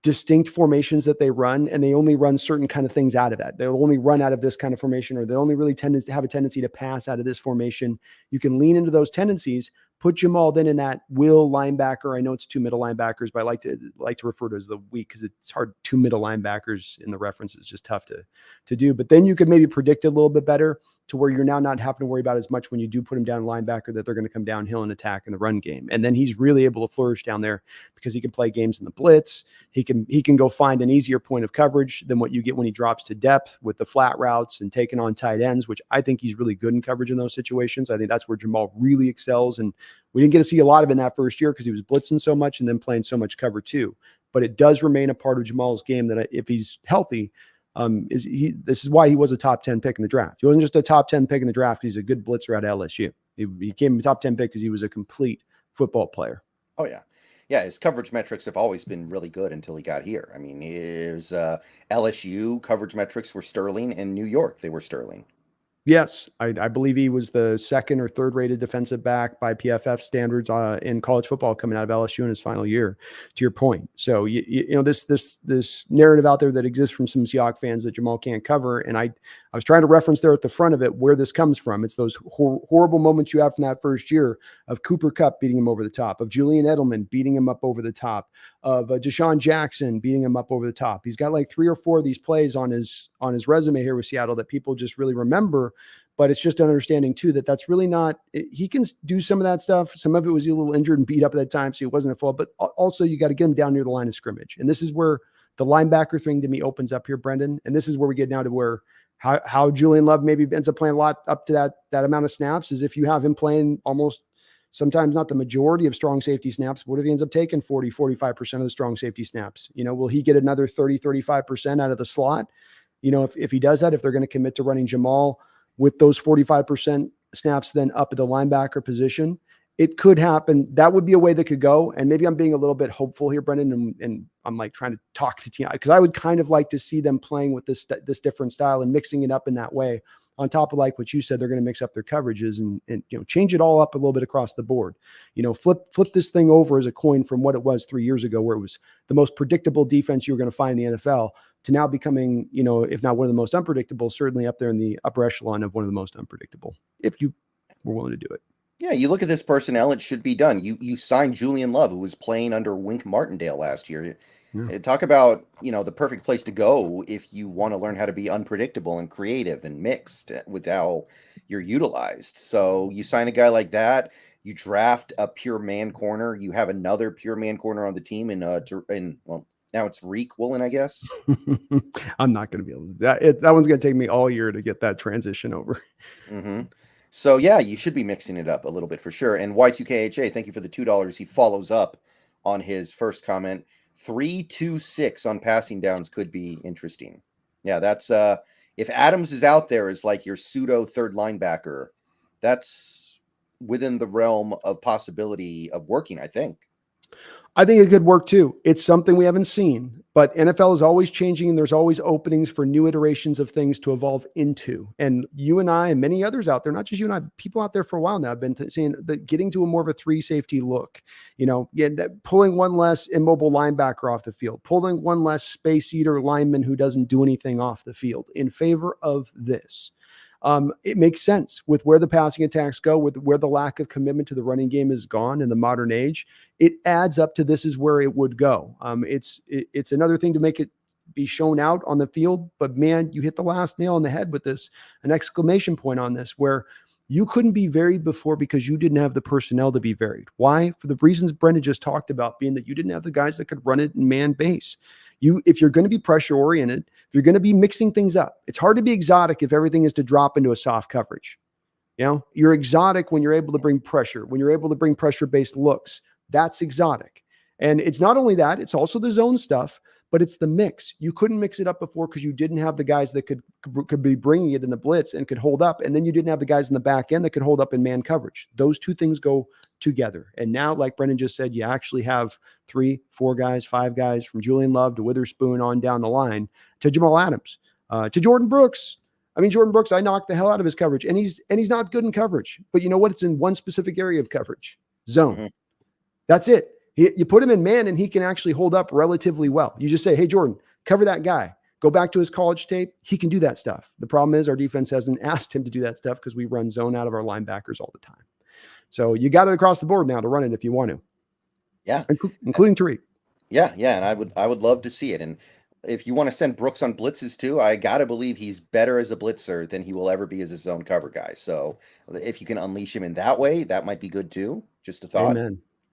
distinct formations that they run, and they only run certain kind of things out of that. They'll only run out of this kind of formation, or they only really have a tendency to pass out of this formation. You can lean into those tendencies, put Jamal then in that will linebacker. I know it's two middle linebackers, but I like to refer to it as the weak because it's hard. Two middle linebackers in the reference is just tough to do. But then you could maybe predict it a little bit better to where you're now not having to worry about as much when you do put him down linebacker that they're going to come downhill and attack in the run game. And then he's really able to flourish down there because he can play games in the blitz. He can go find an easier point of coverage than what you get when he drops to depth with the flat routes and taking on tight ends, which I think he's really good in coverage in those situations. I think that's where Jamal really excels. And we didn't get to see a lot of it in that first year because he was blitzing so much and then playing so much cover too. But it does remain a part of Jamal's game that if he's healthy, this is why he was a top 10 pick in the draft. He wasn't just a top 10 pick in the draft because he's a good blitzer at LSU. He became a top 10 pick because he was a complete football player. Oh, yeah. Yeah, his coverage metrics have always been really good until he got here. I mean, his LSU coverage metrics were sterling, and New York, they were sterling. Yes, I believe he was the second or third rated defensive back by PFF standards in college football coming out of LSU in his final year, to your point. So, this narrative out there that exists from some Seahawks fans that Jamal can't cover. And I was trying to reference there at the front of it where this comes from. It's those horrible moments you have from that first year of Cooper Kupp beating him over the top, of Julian Edelman beating him up over the top, of Deshaun Jackson beating him up over the top. He's got like 3 or 4 of these plays on his resume here with Seattle that people just really remember. But it's just an understanding too that that's really not. He can do some of that stuff. Some of it was a little injured and beat up at that time, so he wasn't at fault. But also, you got to get him down near the line of scrimmage, and this is where the linebacker thing to me opens up here, Brendon. And this is where we get now to where how Julian Love maybe ends up playing a lot up to that amount of snaps is if you have him playing almost. Sometimes not the majority of strong safety snaps. What if he ends up taking 40, 45% of the strong safety snaps? Will he get another 30, 35% out of the slot? If he does that, if they're going to commit to running Jamal with those 45% snaps then up at the linebacker position, it could happen. That would be a way that could go. And maybe I'm being a little bit hopeful here, Brendon, and I'm like trying to talk to team because I would kind of like to see them playing with this different style and mixing it up in that way. On top of like what you said, they're going to mix up their coverages and change it all up a little bit across the board. Flip this thing over as a coin from what it was 3 years ago, where it was the most predictable defense you were going to find in the NFL, to now becoming, if not one of the most unpredictable, certainly up there in the upper echelon of one of the most unpredictable, if you were willing to do it. Yeah, you look at this personnel, it should be done. You signed Julian Love, who was playing under Wink Martindale last year. Yeah. Talk about, the perfect place to go if you want to learn how to be unpredictable and creative and mixed with how you're utilized. So you sign a guy like that, you draft a pure man corner, you have another pure man corner on the team, and now it's Reek Woolen, I guess. I'm not going to be able to. That one's going to take me all year to get that transition over. Mm-hmm. So, yeah, you should be mixing it up a little bit for sure. And Y2KHA, thank you for the $2. He follows up on his first comment. 3-2-6 on passing downs could be interesting. Yeah, that's if Adams is out there as like your pseudo third linebacker, that's within the realm of possibility of working, I think. I think it could work too. It's something we haven't seen, but NFL is always changing and there's always openings for new iterations of things to evolve into. And you and I and many others out there, not just you and I, people out there for a while now have been saying that getting to a more of a 3 safety look, pulling one less immobile linebacker off the field, pulling one less space eater lineman who doesn't do anything off the field in favor of this. It makes sense with where the passing attacks go, with where the lack of commitment to the running game is gone in the modern age. It adds up to this is where it would go. It's another thing to make it be shown out on the field, but man, you hit the last nail on the head with this, an exclamation point on this, where you couldn't be varied before because you didn't have the personnel to be varied. Why? For the reasons Brendon just talked about, being that you didn't have the guys that could run it in man base. If you're going to be pressure oriented, if you're going to be mixing things up, it's hard to be exotic if everything is to drop into a soft coverage. You're exotic when you're able to bring pressure, when you're able to bring pressure based looks. That's exotic. And it's not only that, it's also the zone stuff, but it's the mix. You couldn't mix it up before because you didn't have the guys that could be bringing it in the blitz and could hold up. And then you didn't have the guys in the back end that could hold up in man coverage. Those two things go together. And now, like Brendon just said, you actually have 3, 4 guys, 5 guys, from Julian Love to Witherspoon on down the line to Jamal Adams, to Jordan Brooks. I mean, Jordan Brooks, I knocked the hell out of his coverage, and he's not good in coverage. But you know what? It's in one specific area of coverage, zone. Mm-hmm. That's it. You put him in man, and he can actually hold up relatively well. You just say, hey, Jordan, cover that guy. Go back to his college tape. He can do that stuff. The problem is our defense hasn't asked him to do that stuff because we run zone out of our linebackers all the time. So you got it across the board now to run it if you want to. Yeah. Including Tariq. Yeah. And I would love to see it. And if you want to send Brooks on blitzes too, I got to believe he's better as a blitzer than he will ever be as a zone cover guy. So if you can unleash him in that way, that might be good too. Just a thought.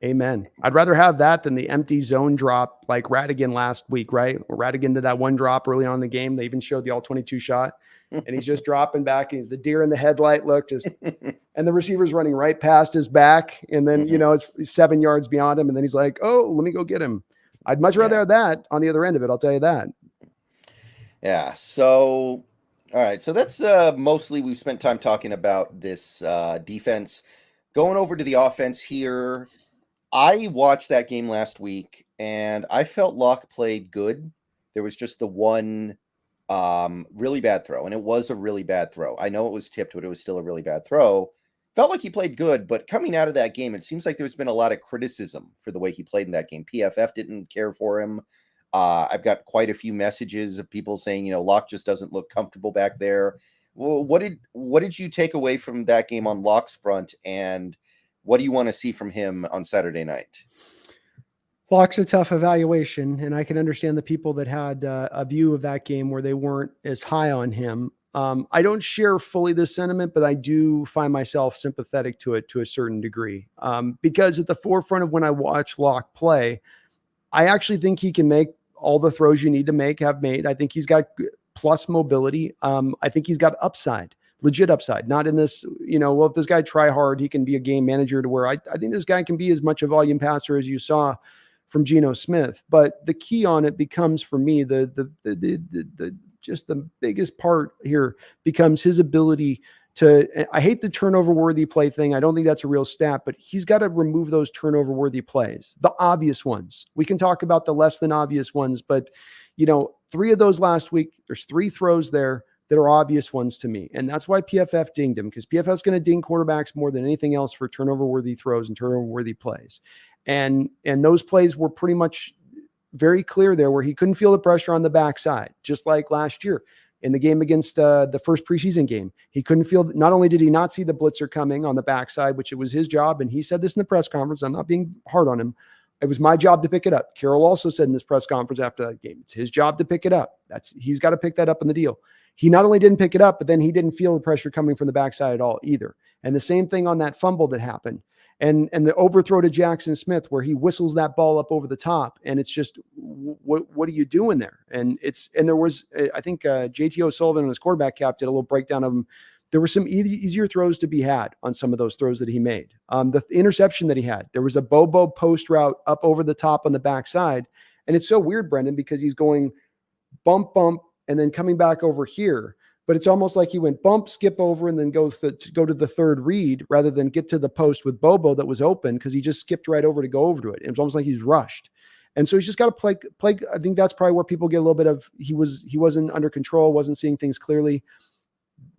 Amen. I'd rather have that than the empty zone drop like Radigan last week, right? Radigan did that one drop early on in the game. They even showed the all-22 shot, and he's just dropping back. And the deer in the headlight look just, and the receiver's running right past his back. And then, it's 7 yards beyond him. And then he's like, oh, let me go get him. I'd much rather have that on the other end of it. I'll tell you that. Yeah. So, all right. So that's mostly we've spent time talking about this defense. Going over to the offense here. I watched that game last week, and I felt Locke played good. There was just the one really bad throw, and it was a really bad throw. I know it was tipped, but it was still a really bad throw. Felt like he played good, but coming out of that game, it seems like there's been a lot of criticism for the way he played in that game. PFF didn't care for him. I've got quite a few messages of people saying, Locke just doesn't look comfortable back there. Well, what did you take away from that game on Locke's front, and what do you want to see from him on Saturday night? Locke's a tough evaluation, and I can understand the people that had a view of that game where they weren't as high on him. I don't share fully this sentiment, but I do find myself sympathetic to it to a certain degree. Because at the forefront of when I watch Locke play, I actually think he can make all the throws you need to have made. I think he's got plus mobility. I think he's got upside. Legit upside, not in this, if this guy try hard, he can be a game manager to where I think this guy can be as much a volume passer as you saw from Geno Smith. But the key on it becomes for me, just the biggest part here becomes his ability to, I hate the turnover worthy play thing. I don't think that's a real stat, but he's got to remove those turnover worthy plays, the obvious ones. We can talk about the less than obvious ones, but 3 of those last week, there's 3 throws there that are obvious ones to me. And that's why PFF dinged him, because PFF is going to ding quarterbacks more than anything else for turnover-worthy throws and turnover-worthy plays. And those plays were pretty much very clear there where he couldn't feel the pressure on the backside, just like last year in the game against the first preseason game. He couldn't feel, not only did he not see the blitzer coming on the backside, which it was his job, and he said this in the press conference, I'm not being hard on him, it was my job to pick it up. Carroll also said in this press conference after that game, it's his job to pick it up. He's got to pick that up in the deal. He not only didn't pick it up, but then he didn't feel the pressure coming from the backside at all either. And the same thing on that fumble that happened. And the overthrow to Jackson Smith where he whistles that ball up over the top. And it's just, what are you doing there? And there was, I think JT O'Sullivan and his quarterback cap did a little breakdown of him. There were some easier throws to be had on some of those throws that he made. The interception that he had, there was a Bobo post route up over the top on the backside. And it's so weird, Brendon, because he's going bump, and then coming back over here. but it's almost like he went bump, skip over, and then go to the third read rather than get to the post with Bobo that was open because he just skipped right over to it. It was almost like he's rushed. And so he's just got to play. I think that's probably where people get a little bit of he wasn't under control, wasn't seeing things clearly.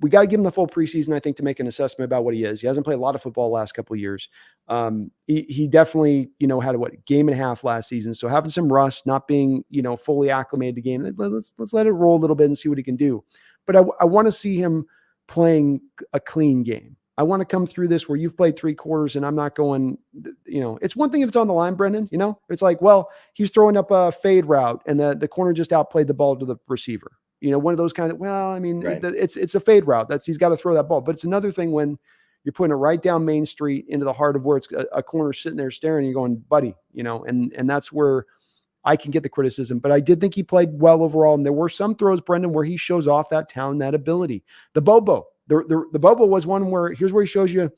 We got to give him the full preseason, I think, to make an assessment about what he is. He hasn't played a lot of football the last couple of years. He definitely, had a game and a half last season. So having some rust, not being, fully acclimated to game, let's let it roll a little bit and see what he can do. But I want to see him playing a clean game. I want to come through this where you've played 3 quarters and I'm not going, it's one thing if it's on the line, Brendan, it's like, well, he's throwing up a fade route and the corner just outplayed the ball to the receiver. One of those kind of, right. It's a fade route. He's got to throw that ball. But it's another thing when you're putting it right down Main Street into the heart of where it's a corner sitting there staring, you're going, buddy, and that's where I can get the criticism. But I did think he played well overall. And there were some throws, Brendan, where he shows off that talent, that ability. The Bobo, the Bobo was one where here's where he shows you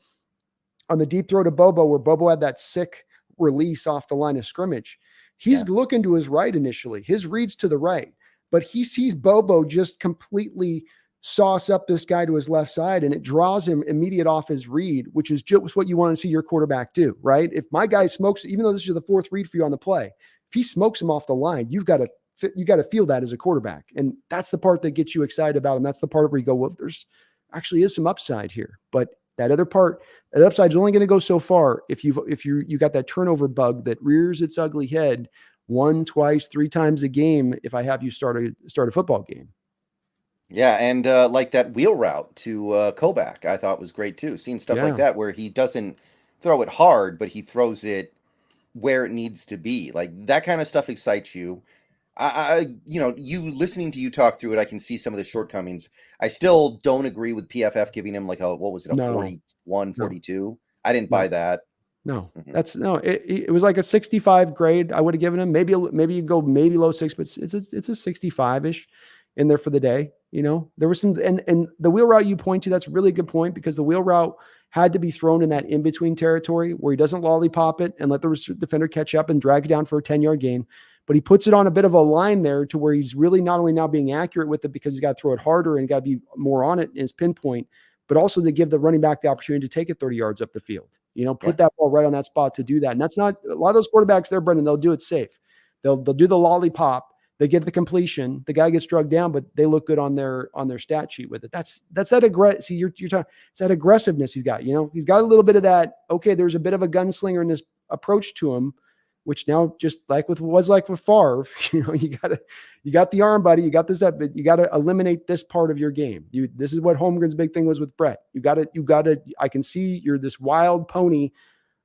on the deep throw to Bobo, where Bobo had that sick release off the line of scrimmage. He's looking to his right initially. His read's to the right. But he sees Bobo just completely sauce up this guy to his left side, and it draws him immediate off his read, which is just what you want to see your quarterback do, right? If my guy smokes, even though this is the 4th read for you on the play, if he smokes him off the line, you got to feel that as a quarterback. And that's the part that gets you excited about. And that's the part where you go, well, there's actually is some upside here. But that other part, that upside is only going to go so far if you got that turnover bug that rears its ugly head 1, 2, 3 times a game if I have you start a football game. Yeah, and like that wheel route to Kobach, I thought was great too. Seeing stuff like that where he doesn't throw it hard, but he throws it where it needs to be. Like that kind of stuff excites you. You listening to you talk through it, I can see some of the shortcomings. I still don't agree with PFF giving him like a 41, 42. I didn't buy that. No, it was like a 65 grade. I would have given him maybe you go low 6, but it's a 65-ish in there for the day. There was some, and the wheel route you point to, that's a really good point because the wheel route had to be thrown in that in-between territory where he doesn't lollipop it and let the defender catch up and drag it down for a 10-yard gain. But he puts it on a bit of a line there to where he's really not only now being accurate with it because he's got to throw it harder and got to be more on it in his pinpoint, but also to give the running back the opportunity to take it 30 yards up the field. Put that ball right on that spot to do that. And that's not a lot of those quarterbacks there, Brendan, they'll do it safe. They'll do the lollipop. They get the completion. The guy gets drugged down, but they look good on their stat sheet with it. That's that See, you're talking. It's that aggressiveness he's got. He's got a little bit of that. Okay, there's a bit of a gunslinger in this approach to him, which now just like with Favre, you got the arm, buddy. You got this, but you got to eliminate this part of your game. This is what Holmgren's big thing was with Brett. You got to. I can see you're this wild pony.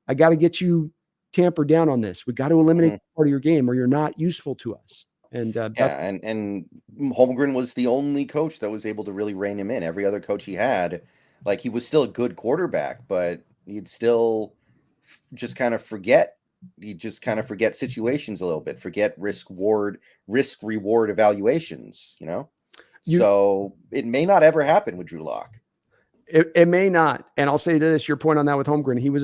I got to get you tampered down on this. We got to eliminate part of your game, or you're not useful to us. And and Holmgren was the only coach that was able to really rein him in. Every other coach he had, like he was still a good quarterback, but he'd still just kind of forget. He'd just kind of forget situations a little bit, forget risk reward evaluations. So it may not ever happen with Drew Lock. It may not. And I'll say this: your point on that with Holmgren, he was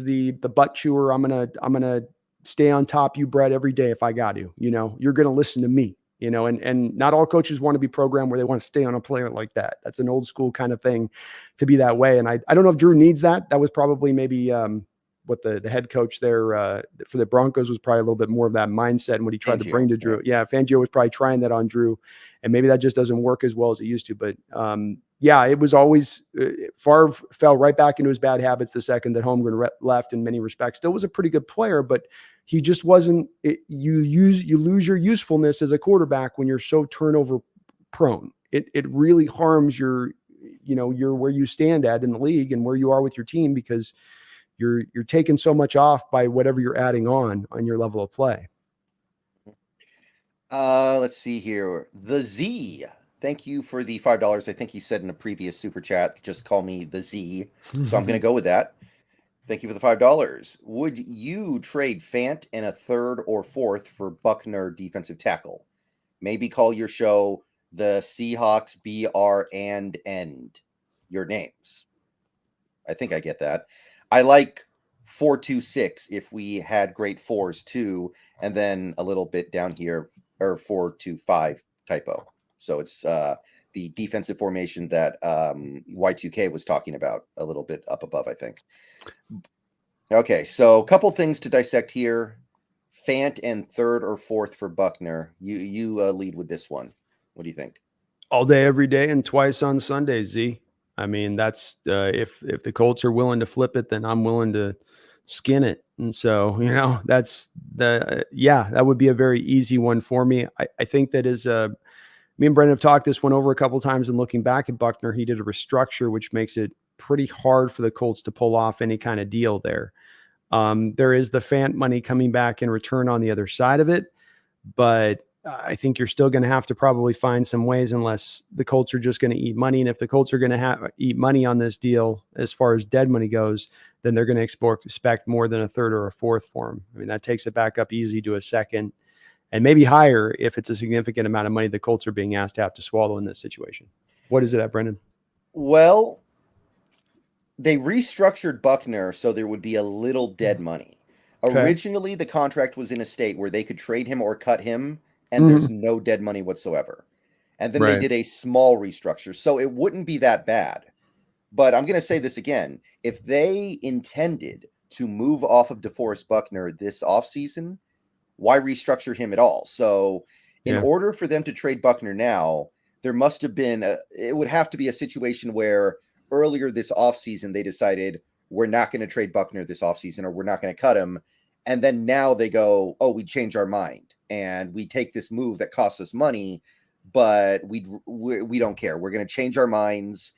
the butt chewer. I'm gonna stay on top you, Brett, every day if I got to. You're going to listen to me. And not all coaches want to be programmed where they want to stay on a player like that. That's an old school kind of thing to be that way. And I don't know if Drew needs that. That was probably maybe what the head coach there for the Broncos was probably a little bit more of that mindset and what he tried to bring to Drew. Yeah, Fangio was probably trying that on Drew, and maybe that just doesn't work as well as it used to. But it was always Favre fell right back into his bad habits the second that Holmgren left. In many respects, still was a pretty good player, but he just wasn't. You lose your usefulness as a quarterback when you're so turnover prone. It really harms your where you stand at in the league and where you are with your team because you're taking so much off by whatever you're adding on your level of play. Let's see here. The Z. Thank you for the $5. I think he said in a previous super chat, just call me the Z. So I'm going to go with that. Thank you for the $5. Would you trade Fant in a 3rd or 4th for Buckner defensive tackle? Maybe call your show the Seahawks BR and End. Your names. I think I get that. I like 4-2-6 if we had great 4s too, and then a little bit down here, or 4-2-5 typo. So it's the defensive formation that Y2K was talking about a little bit up above, I think. Okay, so a couple things to dissect here. Fant and third or fourth for Buckner. You lead with this one. What do you think? All day, every day, and twice on Sundays, Z. I mean, that's if the Colts are willing to flip it, then I'm willing to skin it. And so, that's that would be a very easy one for me. I think that is me and Brendan have talked this one over a couple of times, and looking back at Buckner, he did a restructure, which makes it pretty hard for the Colts to pull off any kind of deal there. There is the Fant money coming back in return on the other side of it, but I think you're still going to have to probably find some ways, unless the Colts are just going to eat money. And if the Colts are going to eat money on this deal, as far as dead money goes, then they're going to expect more than a third or a fourth for him. I mean, that takes it back up easy to a second, and maybe higher if it's a significant amount of money the Colts are being asked to have to swallow in this situation. What is it at, Brendan? Well, they restructured Buckner so there would be a little dead money. Okay. Originally, the contract was in a state where they could trade him or cut him, and there's no dead money whatsoever. And then they did a small restructure, so it wouldn't be that bad. But I'm going to say this again. If they intended to move off of DeForest Buckner this offseason, why restructure him at all? So in order for them to trade Buckner now, there must have been it would have to be a situation where earlier this offseason they decided we're not going to trade Buckner this offseason, or we're not going to cut him. And then now they go, oh, we change our mind and we take this move that costs us money, but we don't care. We're going to change our minds.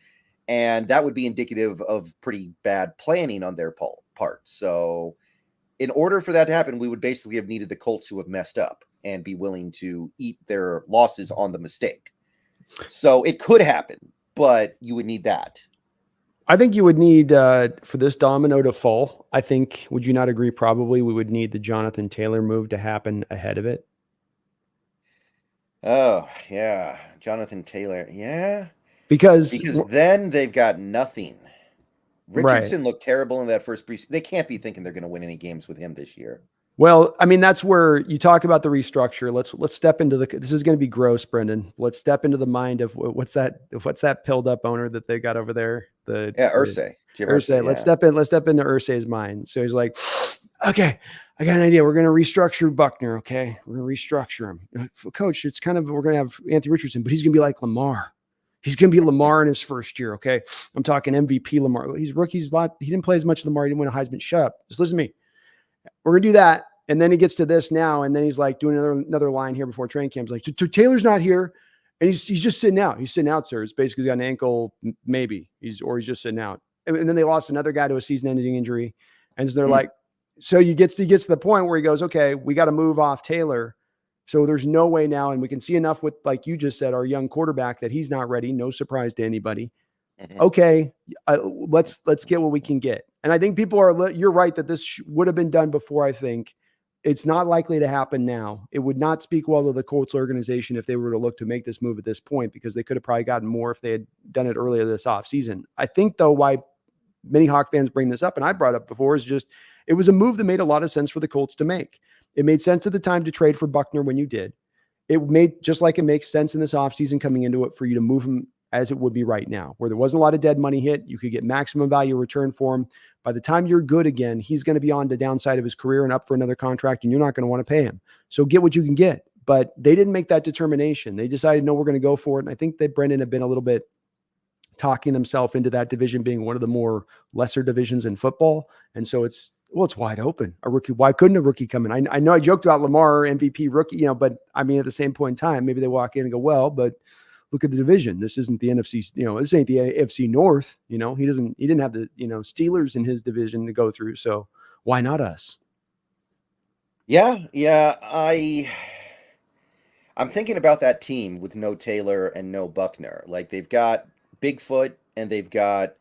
And that would be indicative of pretty bad planning on their part. So in order for that to happen, we would basically have needed the Colts to have messed up and be willing to eat their losses on the mistake. So it could happen, but you would need that. I think you would need, for this domino to fall, I think, would you not agree, probably we would need the Jonathan Taylor move to happen ahead of it? Oh, yeah. Jonathan Taylor. Yeah. Because then they've got nothing. Richardson right. looked terrible in that first preseason. They can't be thinking they're going to win any games with him this year. Well, I mean, that's where you talk about the restructure. Let's step into this is going to be gross, Brendan. Let's step into the mind of what's that pilled up owner that they got over there? Irsay. Irsay. Let's step into Irsay's mind. So he's like, okay, I got an idea. We're going to restructure Buckner. Okay. We're going to restructure him. Coach, we're going to have Anthony Richardson, but he's going to be like Lamar. He's going to be Lamar in his first year. Okay. I'm talking MVP Lamar. He's rookies. He didn't play as much as Lamar. He didn't win a Heisman. Shut up. Just listen to me. We're going to do that. And then he gets to this now. And then he's like doing another line here before training camp. He's like, Taylor's not here. And he's just sitting out. He's sitting out, sir. It's basically got an ankle, maybe. He's just sitting out. And then they lost another guy to a season-ending injury. And so they're like, so he gets to the point where he goes, okay, we got to move off Taylor. So there's no way now. And we can see enough with, like you just said, our young quarterback that he's not ready. No surprise to anybody. Okay, let's get what we can get. And I think you're right that this would have been done before. I think it's not likely to happen now. It would not speak well to the Colts organization if they were to look to make this move at this point, because they could have probably gotten more if they had done it earlier this offseason. I think, though, why many Hawk fans bring this up, and I brought up before, is just it was a move that made a lot of sense for the Colts to make. It made sense at the time to trade for Buckner when you did. It made, just like it makes sense in this offseason coming into it, for you to move him as it would be right now, where there wasn't a lot of dead money hit. You could get maximum value return for him. By the time you're good again, he's going to be on the downside of his career and up for another contract, and you're not going to want to pay him. So get what you can get. But they didn't make that determination. They decided, no, we're going to go for it. And I think that Brendan had been a little bit talking themselves into that division being one of the more lesser divisions in football. And so it's wide open. A rookie, why couldn't a rookie come in? I know I joked about Lamar, MVP rookie, but I mean, at the same point in time, maybe they walk in and go, well, but look at the division. This isn't the NFC, this ain't the AFC North. He didn't have the, Steelers in his division to go through. So why not us? Yeah. I'm thinking about that team with no Taylor and no Buckner. Like, they've got Bigfoot and they've got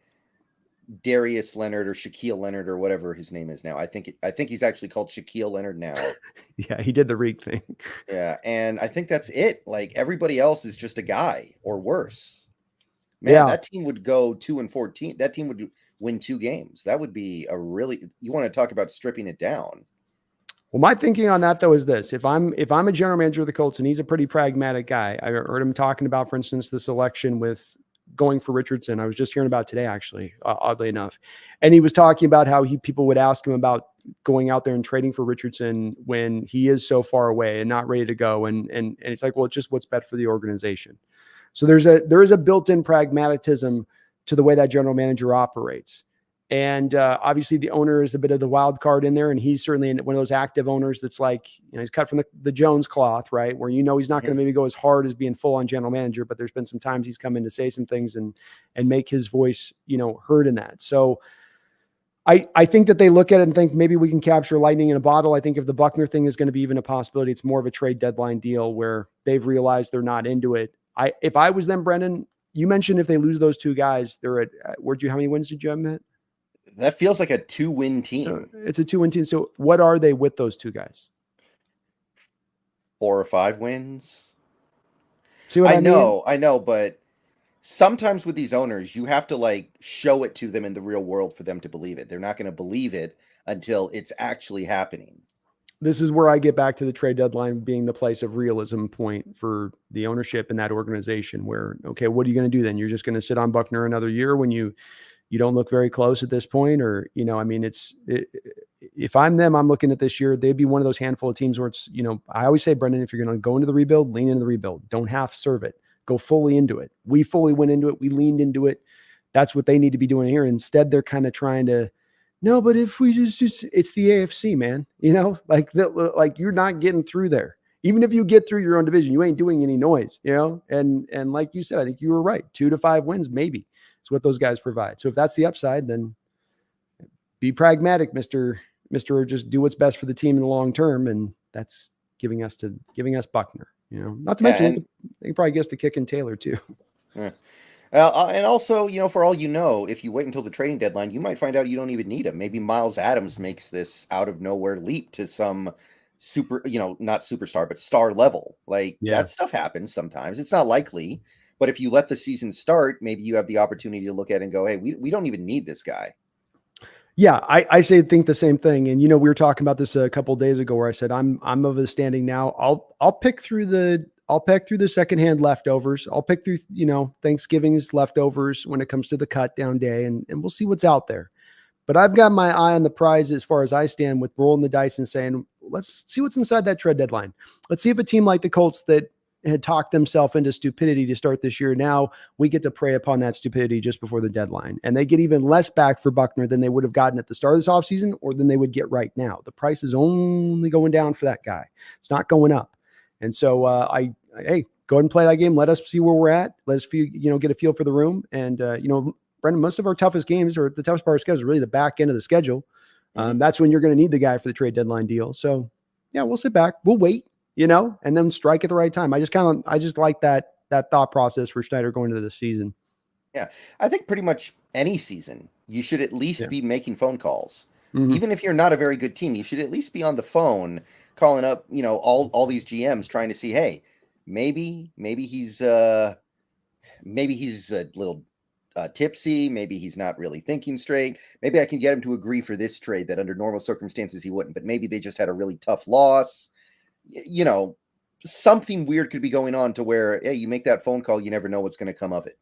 Darius Leonard or Shaquille Leonard or whatever his name is now. I think he's actually called Shaquille Leonard now. Yeah, he did the Reek thing. Yeah, and I think that's it. Like, everybody else is just a guy or worse. Man, yeah. That team would go 2-14. That team would win 2 games. That would be you want to talk about stripping it down. Well, my thinking on that though is this: if I'm a general manager of the Colts and he's a pretty pragmatic guy, I heard him talking about, for instance, the selection with going for Richardson. I was just hearing about today, actually, oddly enough, and he was talking about how people would ask him about going out there and trading for Richardson when he is so far away and not ready to go, and it's like, well, it's just what's best for the organization. So there is a built-in pragmatism to the way that general manager operates. And obviously the owner is a bit of the wild card in there. And he's certainly one of those active owners that's like, he's cut from the Jones cloth, right? Where, he's not going to maybe go as hard as being full on general manager, but there's been some times he's come in to say some things and make his voice, heard in that. So I think that they look at it and think maybe we can capture lightning in a bottle. I think if the Buckner thing is going to be even a possibility, it's more of a trade deadline deal where they've realized they're not into it. If I was them, Brendan, you mentioned if they lose those two guys, they're at, how many wins did you have, Matt? That feels like a 2-win team. So it's a 2-win team. So what are they with those two guys? 4 or 5 wins. See what I mean? I know, but sometimes with these owners, you have to show it to them in the real world for them to believe it. They're not going to believe it until it's actually happening. This is where I get back to the trade deadline being the place of realism point for the ownership in that organization where, okay, what are you going to do then? You're just going to sit on Buckner another year when you don't look very close at this point, or, if I'm them, I'm looking at this year, they'd be one of those handful of teams where it's, I always say, Brendan, if you're going to go into the rebuild, lean into the rebuild. Don't half serve it. Go fully into it. We fully went into it. We leaned into it. That's what they need to be doing here. Instead, they're kind of trying to, no, but if we just it's the AFC, man, like you're not getting through there. Even if you get through your own division, you ain't doing any noise, and like you said, I think you were right. 2 to 5 wins, maybe. It's what those guys provide. So if that's the upside, then be pragmatic, Mr. Just do what's best for the team in the long term. And that's giving us Buckner, not to mention they probably gets to kicking Taylor too. Yeah. And also, for all if you wait until the trading deadline, you might find out you don't even need him. Maybe Miles Adams makes this out of nowhere leap to some super, not superstar, but star level. That stuff happens sometimes. It's not likely. But if you let the season start, maybe you have the opportunity to look at it and go, hey, we don't even need this guy. Yeah, I think the same thing. And, we were talking about this a couple of days ago where I said, I'm of the standing now. I'll pick through the secondhand leftovers. I'll pick through, Thanksgiving's leftovers when it comes to the cut down day, and we'll see what's out there. But I've got my eye on the prize as far as I stand with rolling the dice and saying, let's see what's inside that trade deadline. Let's see if a team like the Colts that had talked themselves into stupidity to start this year, now we get to prey upon that stupidity just before the deadline. And they get even less back for Buckner than they would have gotten at the start of this offseason or than they would get right now. The price is only going down for that guy. It's not going up. And so hey, go ahead and play that game. Let us see where we're at. Let us feel, get a feel for the room. And, Brendan, most of our toughest games or the toughest part of the schedule is really the back end of the schedule. That's when you're going to need the guy for the trade deadline deal. So yeah, we'll sit back. We'll wait. And then strike at the right time. I just like that thought process for Schneider going into the season. Yeah. I think pretty much any season, you should at least be making phone calls. Mm-hmm. Even if you're not a very good team, you should at least be on the phone calling up, all these GMs trying to see, hey, maybe he's a little tipsy. Maybe he's not really thinking straight. Maybe I can get him to agree for this trade that under normal circumstances he wouldn't, but maybe they just had a really tough loss. Something weird could be going on to where, hey, you make that phone call, you never know what's going to come of it.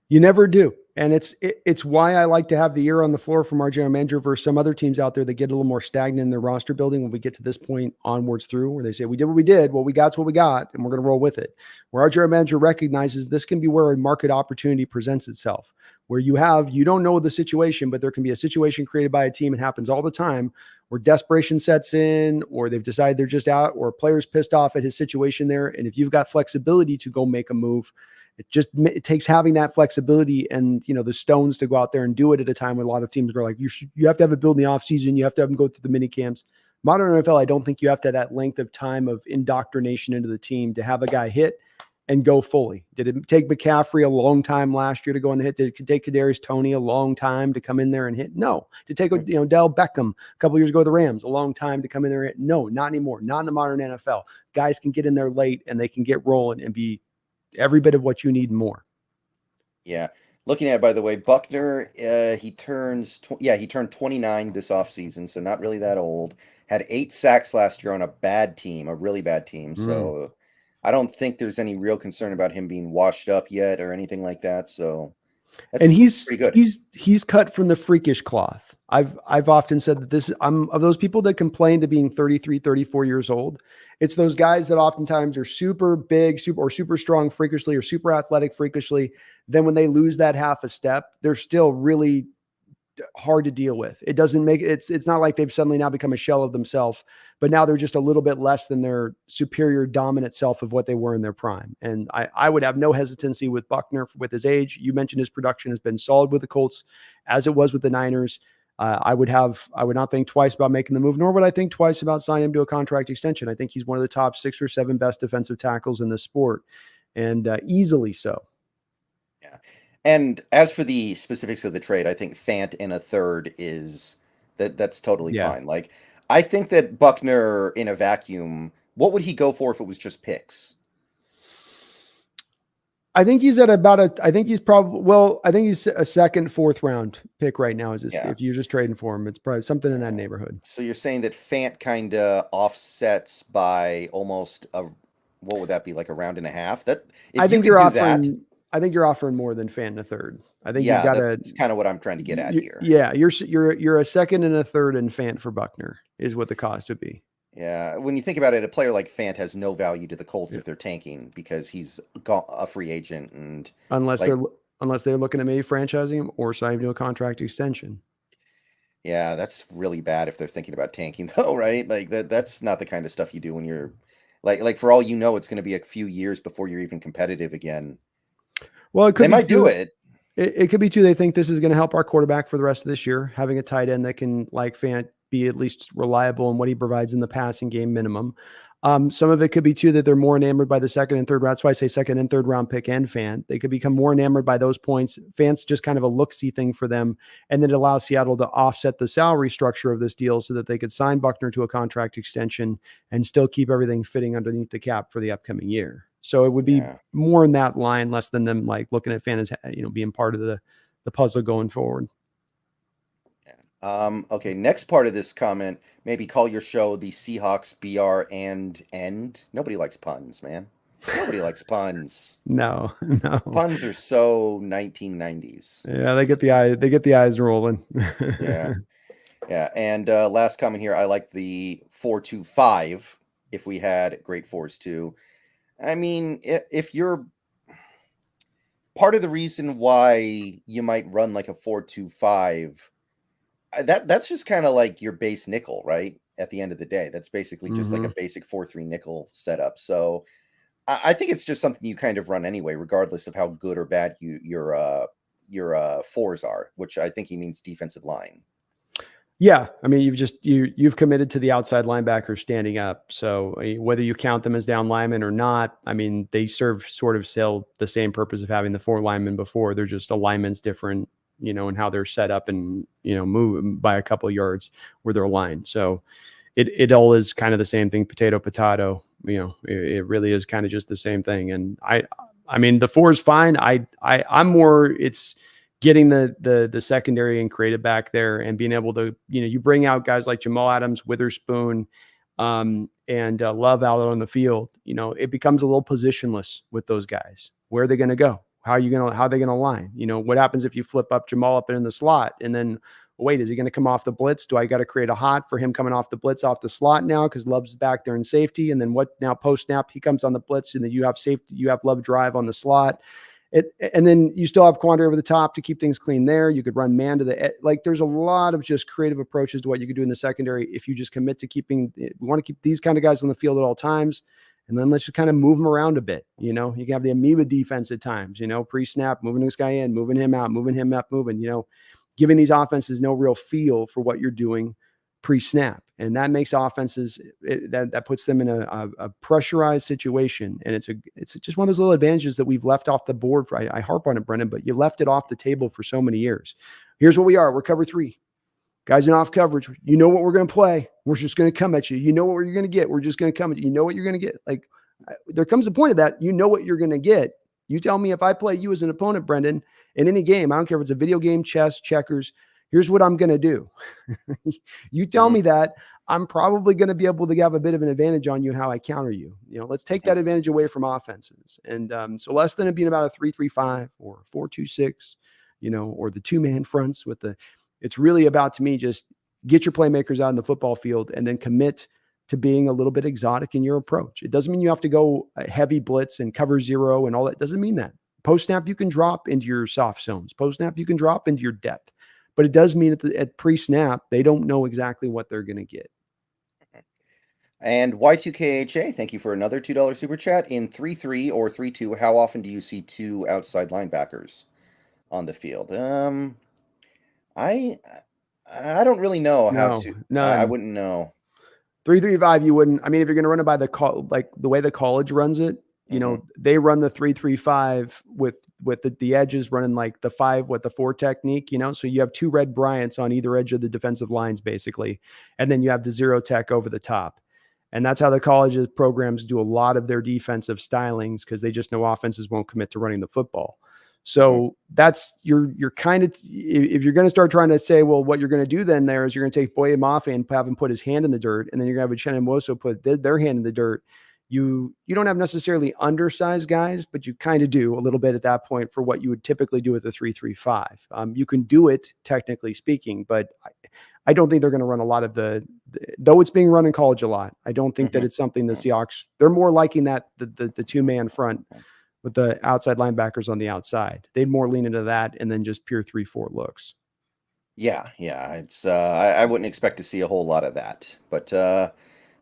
You never do. And it's why I like to have the ear on the floor from our general manager versus some other teams out there that get a little more stagnant in their roster building when we get to this point onwards through where they say, we did what we did, what we got's what we got, and we're going to roll with it. Where our general manager recognizes this can be where a market opportunity presents itself, where you don't know the situation, but there can be a situation created by a team. It happens all the time where desperation sets in, or they've decided they're just out, or a player's pissed off at his situation there. And if you've got flexibility to go make a move, it takes having that flexibility and, the stones to go out there and do it at a time when a lot of teams are like, you have to have a build in the off season. You have to have them go through the mini camps. Modern NFL, I don't think you have to have that length of time of indoctrination into the team to have a guy hit and go fully. Did it take McCaffrey a long time last year to go on the hit? Did it take Kadarius Toney a long time to come in there and hit? No. Did it take Odell Beckham a couple years ago with the Rams a long time to come in there and hit? No, not anymore. Not in the modern NFL. Guys can get in there late and they can get rolling and be every bit of what you need and more. Yeah. Looking at it, by the way, Buckner, he turned 29 this offseason, so not really that old. Had 8 sacks last year on a bad team, a really bad team. Mm. So I don't think there's any real concern about him being washed up yet or anything like that. So that's And he's pretty good. he's cut from the freakish cloth. I've often said that I'm of those people that complain to being 33, 34 years old. It's those guys that oftentimes are super big, super strong freakishly or super athletic freakishly. Then when they lose that half a step, they're still really hard to deal with. It doesn't make it's not like they've suddenly now become a shell of themselves, but now they're just a little bit less than their superior dominant self of what they were in their prime. And I would have no hesitancy with Buckner with his age. You mentioned his production has been solid with the Colts, as it was with the Niners. I would not think twice about making the move, nor would I think twice about signing him to a contract extension. I think he's one of the top 6 or 7 best defensive tackles in the sport, and easily so. Yeah. And as for the specifics of the trade, I think Fant in a third that's totally Yeah. fine. Like, I think that Buckner in a vacuum, what would he go for if it was just picks? I think he's at I think he's a second, 4th round pick right now. If you're just trading for him, it's probably something in that neighborhood. So you're saying that Fant kind of offsets by almost what would that be, like a round and a half? That if I think you you're could do that, offering. I think you're offering more than Fant in a third. I think yeah, you've got that's kind of what I'm trying to get at here. Yeah, you're a second and a third in Fant for Buckner is what the cost would be. Yeah, when you think about it, a player like Fant has no value to the Colts if they're tanking because he's a free agent, and unless like, they're looking at maybe franchising him or signing him to a contract extension. yeah, that's really bad if they're thinking about tanking, though, right? Like that's not the kind of stuff you do when you're like for all you know, it's going to be a few years before you're even competitive again. Well, They might do it. It could be too. They think this is going to help our quarterback for the rest of this year, having a tight end that can, like Fant, be at least reliable in what he provides in the passing game minimum. Some of it could be too that they're more enamored by the second and third round. That's why I say second and third round pick and Fant. They could become more enamored by those points. Fant's just kind of a look-see thing for them. And then it allows Seattle to offset the salary structure of this deal so that they could sign Buckner to a contract extension and still keep everything fitting underneath the cap for the upcoming year. So it would be more in that line, less than them like looking at Fant as, being part of the puzzle going forward. Okay, next part of this comment, maybe call your show the Seahawks BR and end. Nobody likes puns, man. Nobody likes puns. No. Puns are so 1990s. Yeah, they get the eyes rolling. Yeah. And last comment here, I like the 4-2-5 if we had great fours too. I mean, if you're part of the reason why you might run like a 4-2-5, that's just kind of like your base nickel, right? At the end of the day, that's basically just like a basic 4-3 nickel setup. So I think it's just something you kind of run anyway, regardless of how good or bad your fours are, which I think he means defensive line. Yeah, I mean, you've committed to the outside linebacker standing up. So whether you count them as down linemen or not, I mean, they sort of still the same purpose of having the 4 linemen before. They're just alignments different, and how they're set up and move by a couple of yards where they're aligned. So it all is kind of the same thing, potato. It really is kind of just the same thing. And I mean, the 4 is fine. I'm more it's getting the secondary and creative back there and being able to, you bring out guys like Jamal Adams, Witherspoon, and Love out on the field. It becomes a little positionless with those guys. Where are they going to go? How are they going to line? What happens if you flip up Jamal up in the slot and then wait, is he going to come off the blitz? Do I got to create a hot for him coming off the blitz off the slot now because Love's back there in safety? And then what now post snap, he comes on the blitz and then you have safety, you have Love drive on the slot. And then you still have Quandre over the top to keep things clean there. You could run man to the like. There's a lot of just creative approaches to what you could do in the secondary if you just commit to we want to keep these kind of guys on the field at all times, and then let's just kind of move them around a bit. You can have the amoeba defense at times. Pre-snap, moving this guy in, moving him out, moving him up, giving these offenses no real feel for what you're doing pre-snap. And that makes offenses that puts them in a pressurized situation. And it's just one of those little advantages that we've left off the board. I harp on it, Brendan, but you left it off the table for so many years. Here's what we are. We're cover 3. Guys in off coverage. You know what we're going to play. We're just going to come at you. You know what you're going to get. We're just going to come at you. You know what you're going to get. Like there comes a point of that. You know what you're going to get. You tell me if I play you as an opponent, Brendon, in any game, I don't care if it's a video game, chess, checkers, here's what I'm going to do. You tell Mhm, me that, I'm probably going to be able to have a bit of an advantage on you and how I counter you. Let's take mhm. that advantage away from offenses. And so less than it being about a 3-3-5 or 4-2-6, or the two-man fronts it's really about, to me, just get your playmakers out in the football field and then commit to being a little bit exotic in your approach. It doesn't mean you have to go heavy blitz and cover zero and all that. It doesn't mean that. Post snap, you can drop into your soft zones. Post snap, you can drop into your depth. But it does mean at pre-snap, they don't know exactly what they're going to get. And Y2KHA, thank you for another $2 super chat. In 3-3 or 3-2, how often do you see two outside linebackers on the field? I I don't really know how No, to. I none. wouldn't know. 3-3-5, you wouldn't. I mean, if you're going to run it by like the way the college runs it, Hmm. they run the 3-3-5 with the edges running like the 4 technique. So you have two Red Bryants on either edge of the defensive lines, basically, and then you have the zero tech over the top. And that's how the colleges programs do a lot of their defensive stylings, because they just know offenses won't commit to running the football. Hmm. So that's you're kind of, if you're going to start trying to say, well, what you're going to do then there is you're going to take Boye Mafe and have him put his hand in the dirt, and then you're going to have a Chenimoso put their hand in the dirt. You don't have necessarily undersized guys, but you kind of do a little bit at that point for what you would typically do with a 3-3-5. You can do it technically speaking, but I don't think they're going to run a lot of though it's being run in college a lot. I don't think that Hmm. it's something the Seahawks, they're more liking that the two-man front with the outside linebackers on the outside. They'd more lean into that and then just pure 3-4 looks. Yeah, yeah. It's I wouldn't expect to see a whole lot of that. But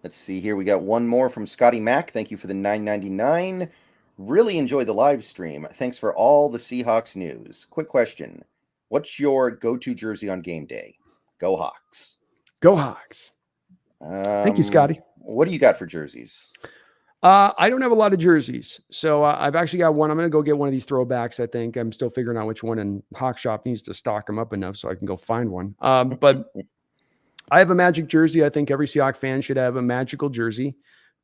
let's see here. We got one more from Scotty Mack. Thank you for the 9.99. Really enjoy the live stream. Thanks for all the Seahawks news. Quick question. What's your go-to jersey on game day? Go Hawks. Go Hawks. Thank you, Scotty. What do you got for jerseys? I don't have a lot of jerseys, so I've actually got one. I'm going to go get one of these throwbacks. I think I'm still figuring out which one, and Hawk Shop needs to stock them up enough so I can go find one. But I have a Magic jersey. I think every Seahawks fan should have a magical jersey.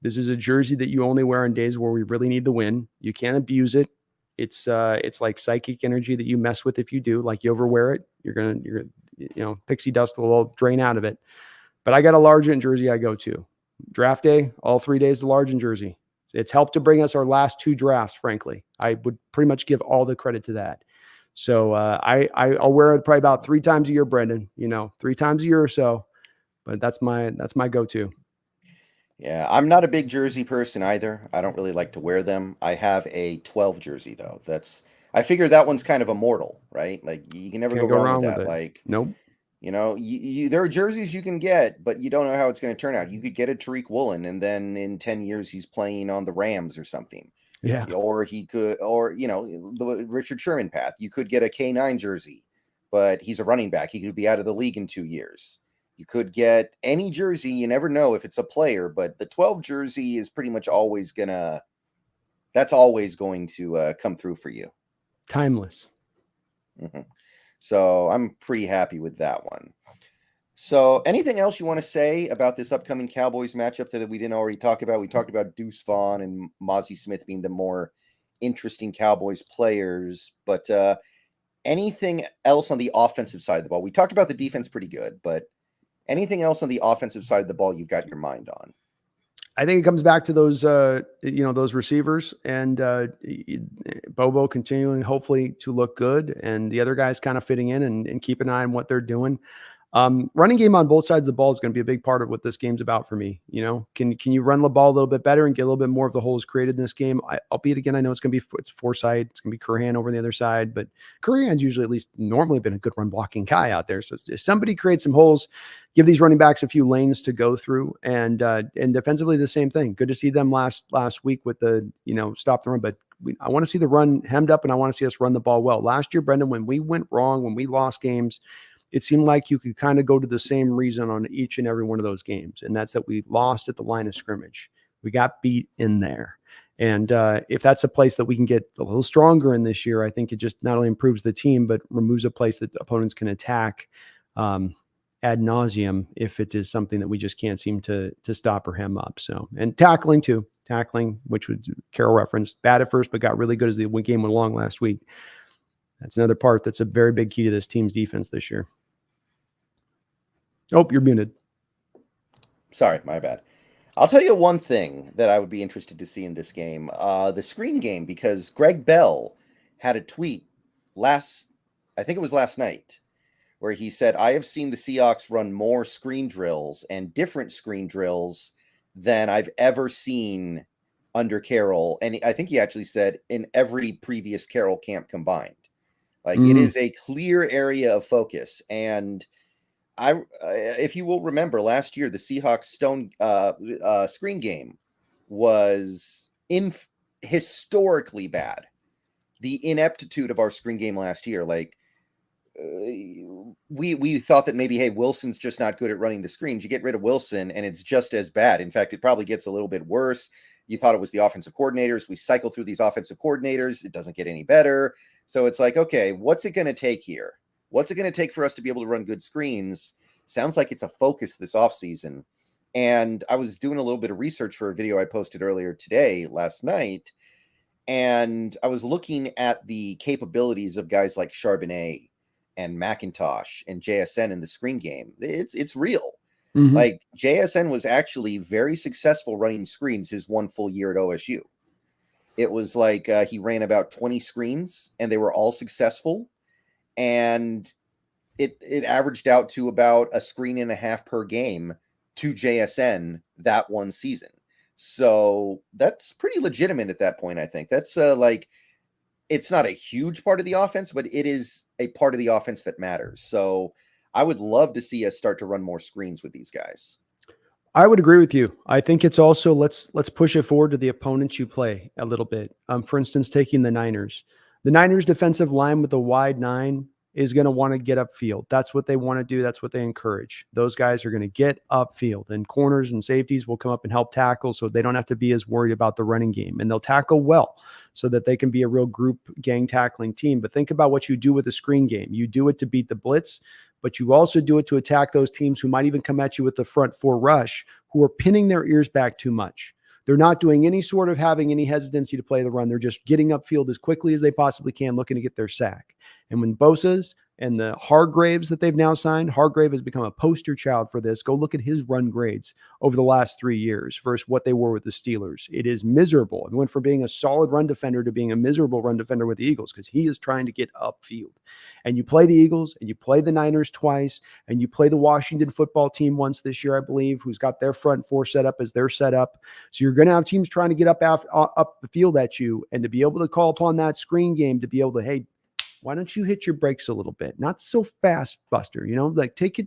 This is a jersey that you only wear on days where we really need the win. You can't abuse it. It's like psychic energy that you mess with. If you do, like, you overwear it, pixie dust will all drain out of it. But I got a Largent jersey I go to. Draft day, all 3 days, the Largent jersey. It's helped to bring us our last 2 drafts, frankly. I would pretty much give all the credit to that. So I'll wear it probably about 3 times a year, Brendon, 3 times a year or so. But that's my go-to. Yeah, I'm not a big jersey person either. I don't really like to wear them. I have a 12 jersey though. I figure that one's kind of immortal, right? Like you can never go Can't go wrong with wrong with that. it. Like, Nope. there are jerseys you can get, but you don't know how it's going to turn out. You could get a Tariq Woolen, and then in 10 years he's playing on the Rams or something. Yeah. Or he could, or the Richard Sherman path. You could get a K9 jersey, but he's a running back. He could be out of the league in 2 years. You could get any jersey. You never know if it's a player, but the 12 jersey is pretty much always that's always going to come through for you. Timeless. Hmm. So I'm pretty happy with that one. So anything else you want to say about this upcoming Cowboys matchup that we didn't already talk about? We talked about Deuce Vaughn and Mozzie Smith being the more interesting Cowboys players, but anything else on the offensive side of the ball? We talked about the defense pretty good, but anything else on the offensive side of the ball you've got your mind on? I think it comes back to those receivers and Bobo continuing hopefully to look good, and the other guys kind of fitting in and keep an eye on what they're doing. Running game on both sides of the ball is going to be a big part of what this game's about for me. Can you run the ball a little bit better and get a little bit more of the holes created in this game? Albeit again, I know it's Forsythe, it's going to be Curhan over the other side, but Curhan's usually at least normally been a good run blocking guy out there. So if somebody creates some holes, give these running backs a few lanes to go through, and defensively the same thing. Good to see them last week with the stop the run, but I want to see the run hemmed up, and I want to see us run the ball well. Last year, Brendon, when we went wrong, when we lost games, it seemed like you could kind of go to the same reason on each and every one of those games. And that's that we lost at the line of scrimmage. We got beat in there. And if that's a place that we can get a little stronger in this year, I think it just not only improves the team, but removes a place that opponents can attack ad nauseum if it is something that we just can't seem to stop or hem up. So, and tackling too. tackling, which was Carroll referenced. Bad at first, but got really good as the game went along last week. That's another part that's a very big key to this team's defense this year. Oh, you're muted. Sorry, my bad. I'll tell you one thing that I would be interested to see in this game, the screen game, because Greg Bell had a tweet I think it was last night, where he said, I have seen the Seahawks run more screen drills and different screen drills than I've ever seen under Carroll. And I think he actually said in every previous Carroll camp combined. Like it is a clear area of focus. And if you will remember last year, the Seahawks screen game was historically bad. The ineptitude of our screen game last year, like we thought that maybe, hey, Wilson's just not good at running the screens. You get rid of Wilson and it's just as bad. In fact, it probably gets a little bit worse. You thought it was the offensive coordinators. We cycle through these offensive coordinators. It doesn't get any better. So it's like, okay, what's it going to take here? What's it going to take for us to be able to run good screens? Sounds like it's a focus this offseason. And I was doing a little bit of research for a video I posted earlier last night, and I was looking at the capabilities of guys like Charbonnet and McIntosh and JSN in the screen game. It's real. Mm-hmm. Like JSN was actually very successful running screens his one full year at OSU. It was like he ran about 20 screens and they were all successful. And it averaged out to about a screen and a half per game to JSN that one season. So that's pretty legitimate at that point, I think. That's it's not a huge part of the offense, but it is a part of the offense that matters. So I would love to see us start to run more screens with these guys. I would agree with you. I think it's also, let's push it forward to the opponents you play a little bit. For instance, taking the Niners. The Niners defensive line with a wide 9 is going to want to get upfield. That's what they want to do. That's what they encourage. Those guys are going to get upfield, and corners and safeties will come up and help tackle so they don't have to be as worried about the running game, and they'll tackle well so that they can be a real group gang tackling team. But think about what you do with a screen game. You do it to beat the blitz, but you also do it to attack those teams who might even come at you with the front 4 rush, who are pinning their ears back too much. They're not doing any sort of having any hesitancy to play the run. They're just getting upfield as quickly as they possibly can, looking to get their sack. And when Bosa's and the Hargraves that they've now signed, Hargrave has become a poster child for this. Go look at his run grades over the last 3 years versus what they were with the Steelers. It is miserable. It went from being a solid run defender to being a miserable run defender with the Eagles because he is trying to get upfield. And you play the Eagles and you play the Niners twice and you play the Washington football team once this year, I believe, who's got their front 4 set up as their setup. So you're going to have teams trying to get up the field at you, and to be able to call upon that screen game to be able to, hey, why don't you hit your brakes a little bit? Not so fast, Buster, like take a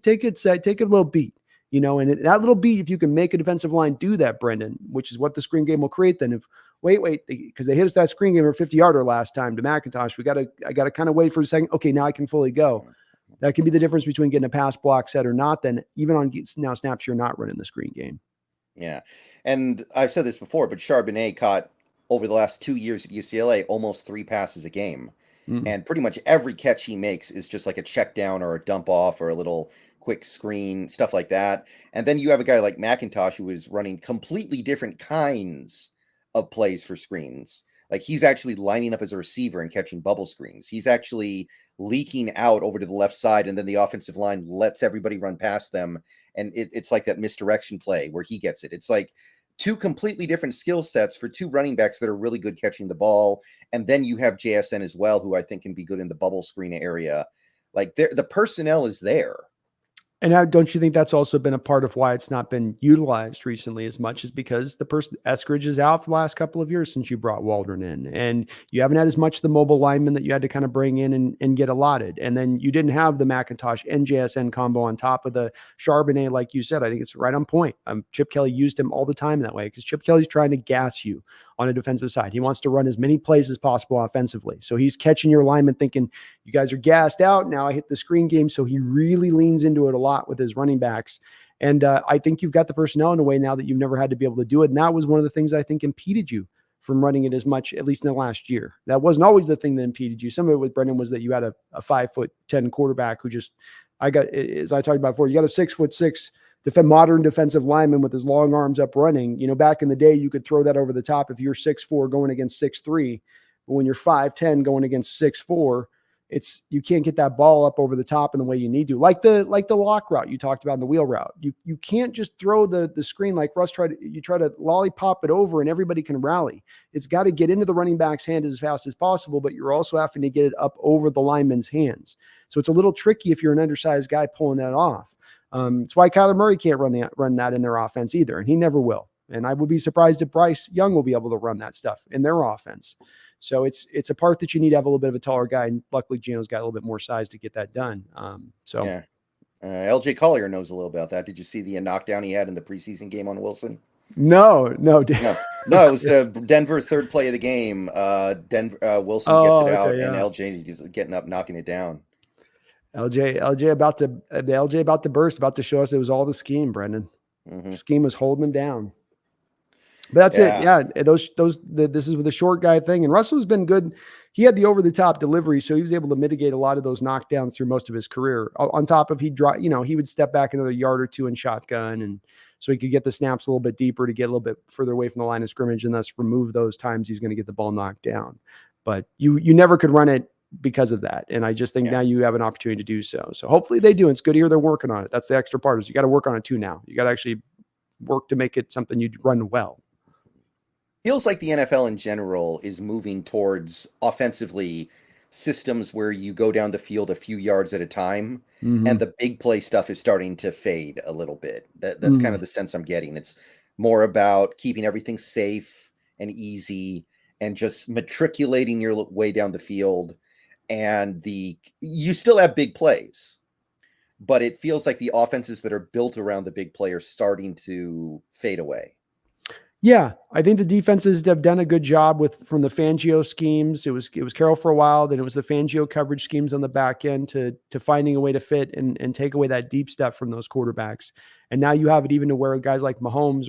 little beat, and that little beat, if you can make a defensive line do that, Brendan, which is what the screen game will create. Then if wait, because they hit us that screen game or 50-yarder last time to McIntosh, I got to kind of wait for a second. Okay, now I can fully go. That can be the difference between getting a pass block set or not. Then even on now snaps, you're not running the screen game. Yeah. And I've said this before, but Charbonnet caught over the last 2 years at UCLA almost 3 passes a game. Mm-hmm. And pretty much every catch he makes is just like a check down or a dump off or a little quick screen, stuff like that. And then you have a guy like McIntosh who is running completely different kinds of plays for screens. Like he's actually lining up as a receiver and catching bubble screens. He's actually leaking out over to the left side, and then the offensive line lets everybody run past them. And it's like that misdirection play where he gets it. It's like 2 completely different skill sets for 2 running backs that are really good catching the ball. And then you have JSN as well, who I think can be good in the bubble screen area. Like the personnel is there. And don't you think that's also been a part of why it's not been utilized recently as much, is because the person Eskridge is out for the last couple of years since you brought Waldron in, and you haven't had as much the mobile lineman that you had to kind of bring in and get allotted. And then you didn't have the McIntosh and JSN combo on top of the Charbonnet, like you said. I think it's right on point. Chip Kelly used him all the time that way because Chip Kelly's trying to gas you on a defensive side. He wants to run as many plays as possible offensively. So he's catching your lineman thinking, you guys are gassed out. Now I hit the screen game. So he really leans into it a lot with his running backs. And I think you've got the personnel in a way now that you've never had to be able to do it. And that was one of the things I think impeded you from running it as much, at least in the last year. That wasn't always the thing that impeded you. Some of it with Brendan was that you had a 5'10" quarterback who just, as I talked about before, you got a 6'6" modern defensive lineman with his long arms up running. Back in the day, you could throw that over the top if you're 6'4" going against 6'3", but when you're 5'10" going against 6'4", you can't get that ball up over the top in the way you need to. Like the lock route you talked about in the wheel route. You can't just throw the screen like Russ try to lollipop it over and everybody can rally. It's got to get into the running back's hand as fast as possible, but you're also having to get it up over the lineman's hands. So it's a little tricky if you're an undersized guy pulling that off. It's why Kyler Murray can't run that in their offense either, and he never will. And I would be surprised if Bryce Young will be able to run that stuff in their offense. So it's a part that you need to have a little bit of a taller guy, and luckily Gino's got a little bit more size to get that done. Yeah. LJ Collier knows a little about that. Did you see the knockdown he had in the preseason game on Wilson? No. It was the Denver third play of the game. Wilson gets it out, and LJ is getting up, knocking it down. LJ about to burst, about to show us it was all the scheme, Brendan. Mm-hmm. The scheme was holding him down. But that's it. Yeah. This is with the short guy thing. And Russell's been good. He had the over the top delivery, so he was able to mitigate a lot of those knockdowns through most of his career. On top of he would step back another yard or two in shotgun, and so he could get the snaps a little bit deeper to get a little bit further away from the line of scrimmage and thus remove those times he's going to get the ball knocked down. But you never could run it because of that. And I just think now you have an opportunity to do so. So hopefully they do. And it's good to hear they're working on it. That's the extra part, is you got to work on it too now. You got to actually work to make it something you run well. Feels like the NFL in general is moving towards offensively systems where you go down the field a few yards at a time, and the big play stuff is starting to fade a little bit. That's kind of the sense I'm getting. It's more about keeping everything safe and easy and just matriculating your way down the field. And you still have big plays, but it feels like the offenses that are built around the big play are starting to fade away. Yeah, I think the defenses have done a good job from the Fangio schemes. It was Carroll for a while, then it was the Fangio coverage schemes on the back end to finding a way to fit and take away that deep stuff from those quarterbacks. And now you have it even to where guys like Mahomes,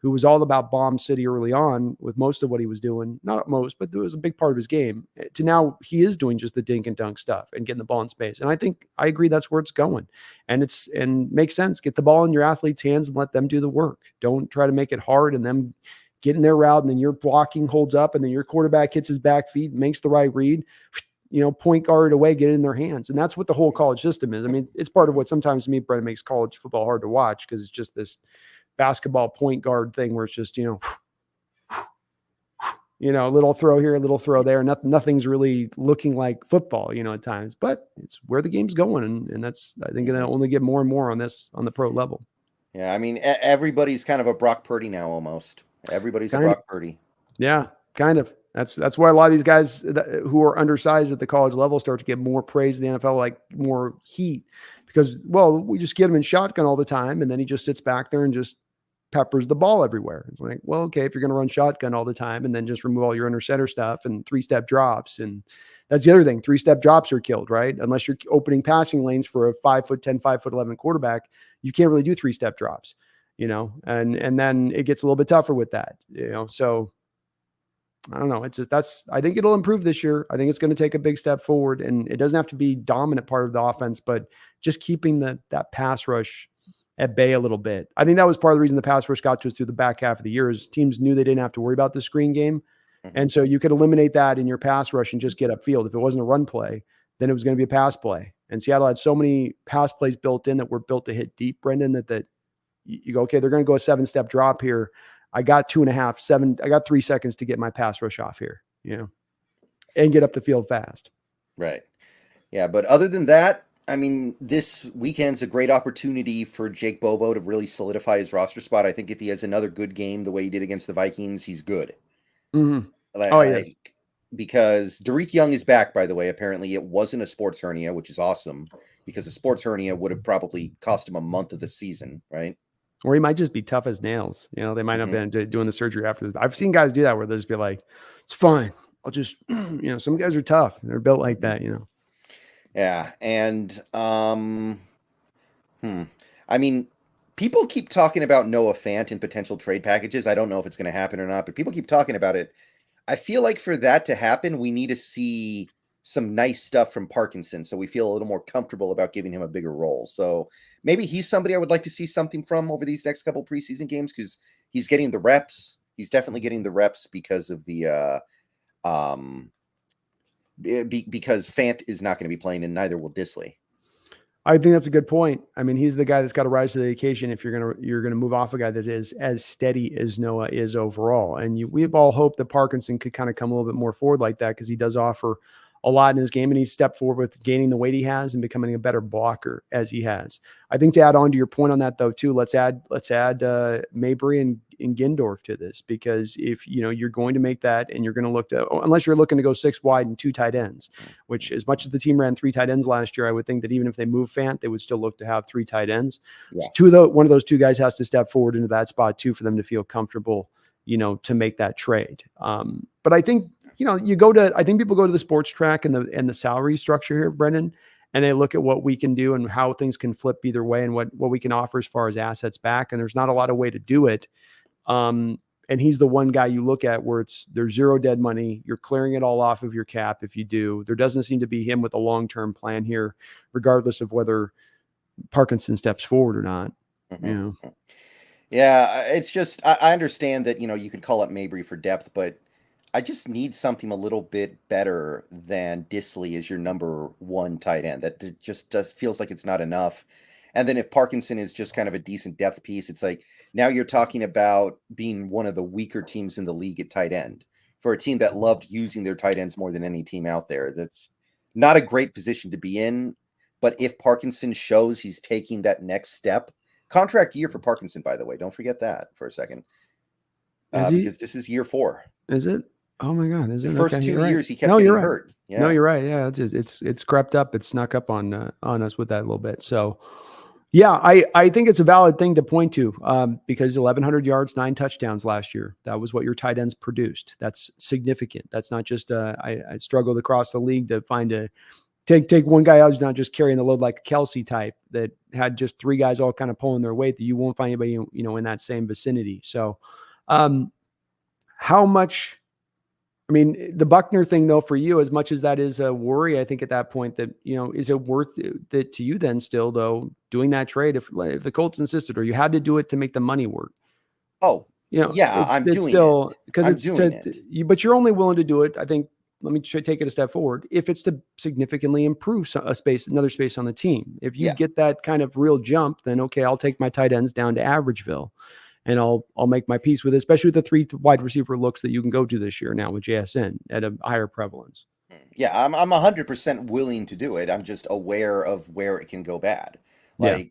who was all about bomb city early on with most of what he was doing, not most, but it was a big part of his game, to now he is doing just the dink and dunk stuff and getting the ball in space. And I agree that's where it's going. And makes sense. Get the ball in your athletes' hands and let them do the work. Don't try to make it hard and them get in their route, and then your blocking holds up, and then your quarterback hits his back feet, makes the right read, point guard away, get it in their hands. And that's what the whole college system is. I mean, it's part of what sometimes to me, Brett, makes college football hard to watch, because it's just this basketball point guard thing where it's just, a little throw here, a little throw there. Nothing's really looking like football, at times, but it's where the game's going. And that's, I think, going to only get more and more on the pro level. Yeah. I mean, everybody's kind of a Brock Purdy now, almost. Everybody's a Brock Purdy. Yeah, kind of. That's why a lot of these guys who are undersized at the college level start to get more praise in the NFL, like more heat, because, we just get him in shotgun all the time, and then he just sits back there and just peppers the ball everywhere. It's like, well, okay, if you're going to run shotgun all the time and then just remove all your under center stuff and 3-step drops. And that's the other thing. 3-step drops are killed, right? Unless you're opening passing lanes for a 5'10", 5'11" quarterback, you can't really do 3-step drops, and then it gets a little bit tougher with that, so I don't know. It's just, I think it'll improve this year. I think it's going to take a big step forward, and it doesn't have to be dominant part of the offense, but just keeping that pass rush at bay a little bit. I think that was part of the reason the pass rush got to us through the back half of the year, is teams knew they didn't have to worry about the screen game. And so you could eliminate that in your pass rush and just get upfield. If it wasn't a run play, then it was going to be a pass play. And Seattle had so many pass plays built in that were built to hit deep, Brendan, that you go, okay, they're going to go a 7-step drop here. I got 2.5, 7. I got 3 seconds to get my pass rush off here, and get up the field fast. Right. Yeah. But other than that, I mean, this weekend's a great opportunity for Jake Bobo to really solidify his roster spot. I think if he has another good game the way he did against the Vikings, he's good. Because Derek Young is back, by the way. Apparently it wasn't a sports hernia, which is awesome, because a sports hernia would have probably cost him a month of the season, right? Or he might just be tough as nails. They might not have been doing the surgery after this. I've seen guys do that where they'll just be like, it's fine. I'll just, some guys are tough. They're built like that, Yeah. And, I mean, people keep talking about Noah Fant and potential trade packages. I don't know if it's going to happen or not, but people keep talking about it. I feel like for that to happen, we need to see some nice stuff from Parkinson, so we feel a little more comfortable about giving him a bigger role. So maybe he's somebody I would like to see something from over these next couple preseason games, because he's getting the reps. He's definitely getting the reps because of the because Fant is not going to be playing, and neither will Disley. I think that's a good point. I mean, he's the guy that's got to rise to the occasion if you're gonna move off a guy that is as steady as Noah is overall. And we've all hoped that Parkinson could kind of come a little bit more forward like that, because he does offer a lot in his game, and he's stepped forward with gaining the weight he has and becoming a better blocker as he has. I think to add on to your point on that though too, let's add Mabry and Gindorf to this, because if you're going to make that, and you're going to look to, unless you're looking to go 6 wide and 2 tight ends, which as much as the team ran 3 tight ends last year, I would think that even if they move Fant, they would still look to have 3 tight ends. Yeah. So one of those 2 guys has to step forward into that spot too, for them to feel comfortable, to make that trade. But I think, I think people go to the sports track and the salary structure here, Brendan, and they look at what we can do and how things can flip either way, and what we can offer as far as assets back. And there's not a lot of way to do it. And he's the one guy you look at where there's 0 dead money. You're clearing it all off of your cap. If you do, there doesn't seem to be him with a long-term plan here, regardless of whether Parkinson steps forward or not. Mm-hmm. Yeah, it's just, I understand that, you could call up Mabry for depth, but I just need something a little bit better than Disley as your number 1 tight end. That just feels like it's not enough. And then if Parkinson is just kind of a decent depth piece, it's like, now you're talking about being one of the weaker teams in the league at tight end, for a team that loved using their tight ends more than any team out there. That's not a great position to be in. But if Parkinson shows he's taking that next step, contract year for Parkinson, by the way, don't forget that for a second. Because this is year 4. Is it? Oh my God! Is it? The first 2 years he kept getting hurt. Yeah. No, you're right. Yeah, it's crept up. It's snuck up on us with that a little bit. So, yeah, I think it's a valid thing to point to, because 1,100 yards, 9 touchdowns last year. That was what your tight ends produced. That's significant. That's not just I struggled across the league to find take one guy out who's not just carrying the load like a Kelsey type, that had just 3 guys all kind of pulling their weight, that you won't find anybody in that same vicinity. So, how much? I mean, the Buckner thing, though, for you, as much as that is a worry, I think at that point that, is it worth it to you then still, though, doing that trade if the Colts insisted, or you had to do it to make the money work? Oh, yeah, I'm doing still, it. Because it's doing it. But you're only willing to do it, I think, let me take it a step forward, if it's to significantly improve another space on the team. If you get that kind of real jump, then okay, I'll take my tight ends down to Averageville. And I'll make my peace with it, especially with the 3 wide receiver looks that you can go to this year now with JSN at a higher prevalence. Yeah, I'm 100% willing to do it. I'm just aware of where it can go bad. I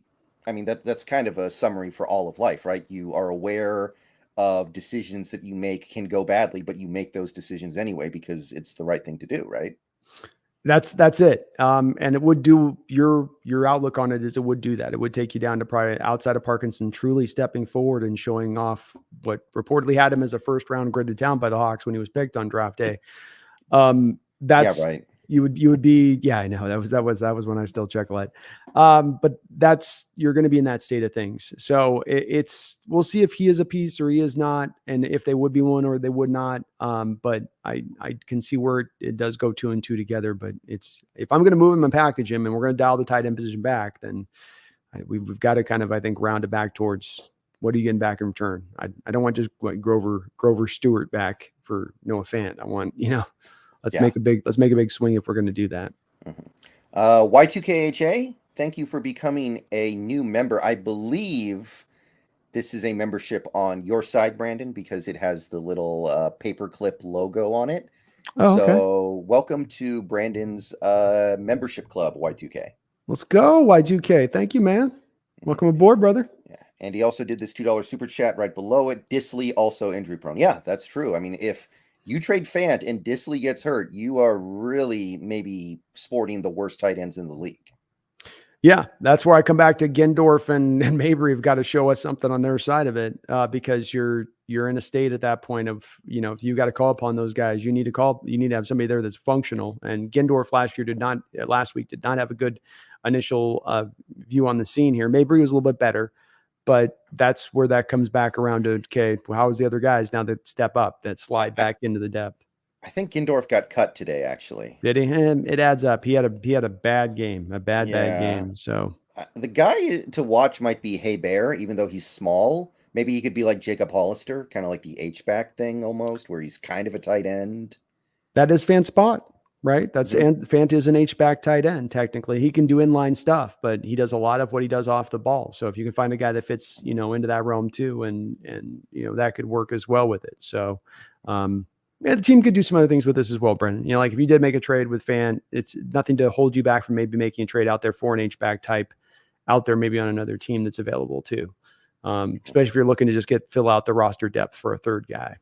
mean, that's kind of a summary for all of life, right? You are aware of decisions that you make can go badly, but you make those decisions anyway because it's the right thing to do, right? That's it. And it would do your outlook on it is it would do that. It would take you down to probably outside of Parkinson truly stepping forward and showing off what reportedly had him as a first round gridded down by the Hawks when he was picked on draft day. That's right. You would be, I know that was when I still chuckle at, but you're going to be in that state of things. So we'll see if he is a piece or he is not, and if they would be one or they would not. But I can see where it does go 2 and 2 together. But if I'm going to move him and package him, and we're going to dial the tight end position back, then we've got to kind of, I think, round it back towards what are you getting back in return. I don't want just Grover Stewart back for Noah Fant. I want Let's make a big swing if we're going to do that. Mm-hmm. Y2KHA, thank you for becoming a new member. I believe this is a membership on your side, Brandon, because it has the little paperclip logo on it. Oh, okay. So welcome to Brandon's membership club, Y2K. Let's go, Y2K. Thank you, man. Welcome aboard, brother. Yeah. And he also did this $2 super chat right below it. Disley also injury prone. Yeah, that's true. I mean, if you trade Fant and Disley gets hurt, you are really maybe sporting the worst tight ends in the league. Yeah, that's where I come back to Gindorf and Mabry have got to show us something on their side of it, because you're in a state at that point of, if you got to call upon those guys, you need to have somebody there that's functional. And Gindorf last week did not have a good initial view on the scene here. Mabry was a little bit better. But that's where that comes back around to, okay, how is the other guys now that step up, that slide back into the depth? I think Gindorf got cut today, actually. Did he? It adds up. He had a bad game, a bad Yeah. game. So The guy to watch might be Hey Bear, even though he's small. Maybe he could be like Jacob Hollister, kind of like the H-back thing almost, where he's kind of a tight end. that is Fant's spot, right? That's Mhm. and Fant is an H-back tight end. Technically, he can do inline stuff, but he does a lot of what he does off the ball. So if you can find a guy that fits, into that realm too, and that could work as well with it. So, yeah, the team could do some other things with this as well, Brendan. Like if you did make a trade with Fant, it's nothing to hold you back from maybe making a trade out there for an H-back type out there, maybe on another team that's available too. Especially if you're looking to just fill out the roster depth for a third guy.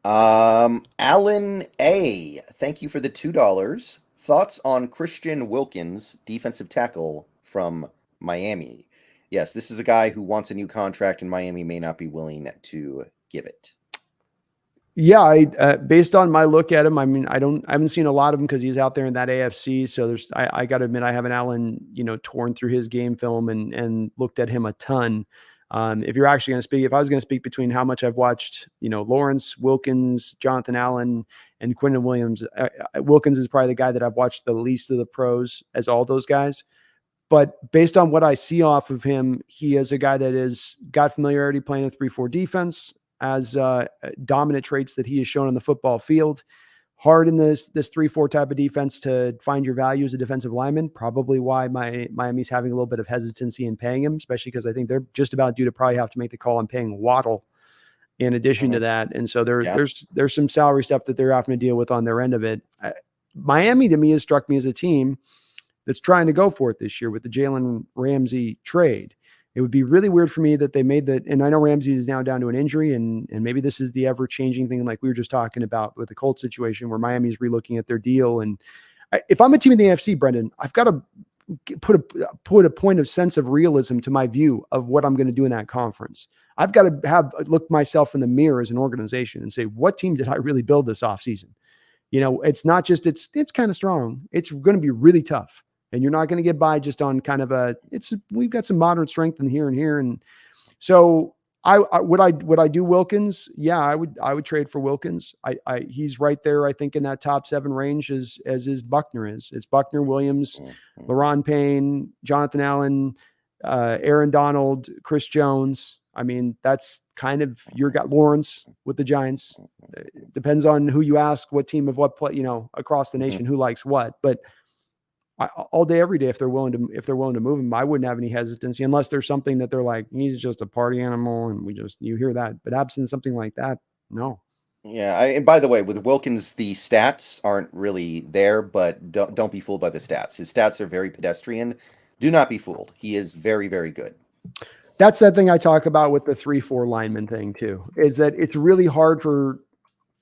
Alan A, thank you for the $2. Thoughts on Christian Wilkins, defensive tackle from Miami? Yes, this is a guy who wants a new contract, and Miami may not be willing to give it. Yeah, based on my look at him, I mean, I haven't seen a lot of him because he's out there in that AFC. So I got to admit, I haven't Allen, torn through his game film and looked at him a ton. If you're actually going to speak, if I was going to speak between how much I've watched, Lawrence, Wilkins, Jonathan Allen, and Quinton Williams, Wilkins is probably the guy that I've watched the least of the pros as all those guys. But based on what I see off of him, he is a guy that has got familiarity playing a 3-4 defense, as dominant traits that he has shown on the football field. Hard in this 3-4 type of defense to find your value as a defensive lineman. Probably why Miami's having a little bit of hesitancy in paying him, especially because I think they're just about due to probably have to make the call on paying Waddle in addition to that. And so there's some salary stuff that they're having to deal with on their end of it. Miami to me has struck me as a team that's trying to go for it this year with the Jalen Ramsey trade. It would be really weird for me that they made that. And I know Ramsey is now down to an injury, and maybe this is the ever-changing thing like we were just talking about with the Colts situation where Miami's relooking at their deal. And if I'm a team in the AFC, Brendan, I've got to put a point of sense of realism to my view of what I'm going to do in that conference. I've got to look myself in the mirror as an organization and say, what team did I really build this offseason? It's not just, it's kind of strong. It's going to be really tough. And you're not going to get by just on kind of we've got some moderate strength in here and here. And so would I do Wilkins? Yeah, I would trade for Wilkins. He's right there, I think, in that top 7 range as is Buckner is. It's Buckner, Williams, LaRon Payne, Jonathan Allen, Aaron Donald, Chris Jones. I mean, that's kind of, you got Lawrence with the Giants. It depends on who you ask, what team of what play, across the nation, who likes what, but all day, every day, if they're willing to move him, I wouldn't have any hesitancy unless there's something that they're like, he's just a party animal. And you hear that, but absent something like that, no. Yeah. And by the way, with Wilkins, the stats aren't really there, but don't be fooled by the stats. His stats are very pedestrian. Do not be fooled. He is very, very good. That's that thing I talk about with the 3-4 lineman thing too, is that it's really hard for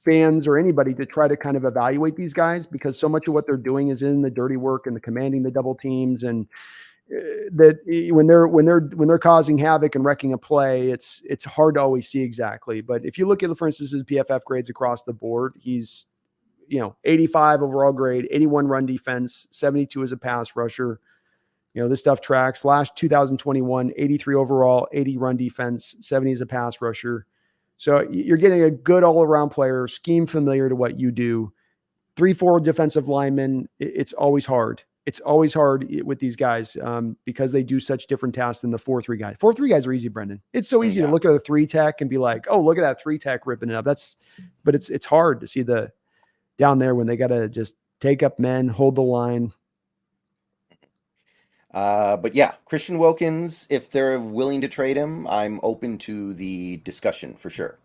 fans or anybody to try to kind of evaluate these guys because so much of what they're doing is in the dirty work and the commanding the double teams, and that when they're causing havoc and wrecking a play, it's hard to always see exactly. But if you look at, for instance, his PFF grades across the board, he's 85 overall grade, 81 run defense, 72 as a pass rusher. This stuff tracks. Last 2021, 83 overall, 80 run defense, 70 as a pass rusher. So you're getting a good all-around player, scheme familiar to what you do. 3-4 defensive linemen, it's always hard. It's always hard with these guys because they do such different tasks than the 4-3 guys. 4-3 guys are easy, Brendan. It's so easy to look at a 3-tech and be like, oh, look at that 3-tech ripping it up. But it's hard to see the down there when they got to just take up men, hold the line. But yeah, Christian Wilkins, if they're willing to trade him, I'm open to the discussion for sure.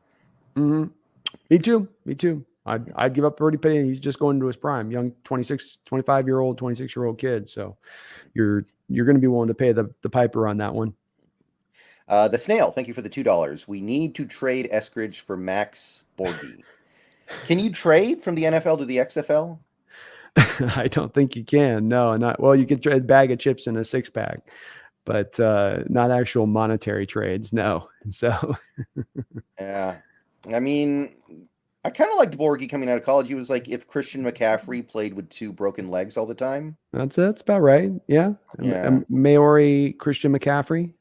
Mm-hmm. Me too. I'd give up pretty penny. He's just going into his prime, young 25-year-old, 26-year-old kid. So you're going to be willing to pay the piper on that one. The Snail, thank you for the $2. We need to trade Eskridge for Max Borghi. Can you trade from the NFL to the XFL? I don't think you can. No, not well. You can trade a bag of chips in a 6-pack, but not actual monetary trades. No. So yeah, I mean, I kind of liked Borghi coming out of college. He was like if Christian McCaffrey played with 2 broken legs all the time. That's about right. Yeah. Christian McCaffrey,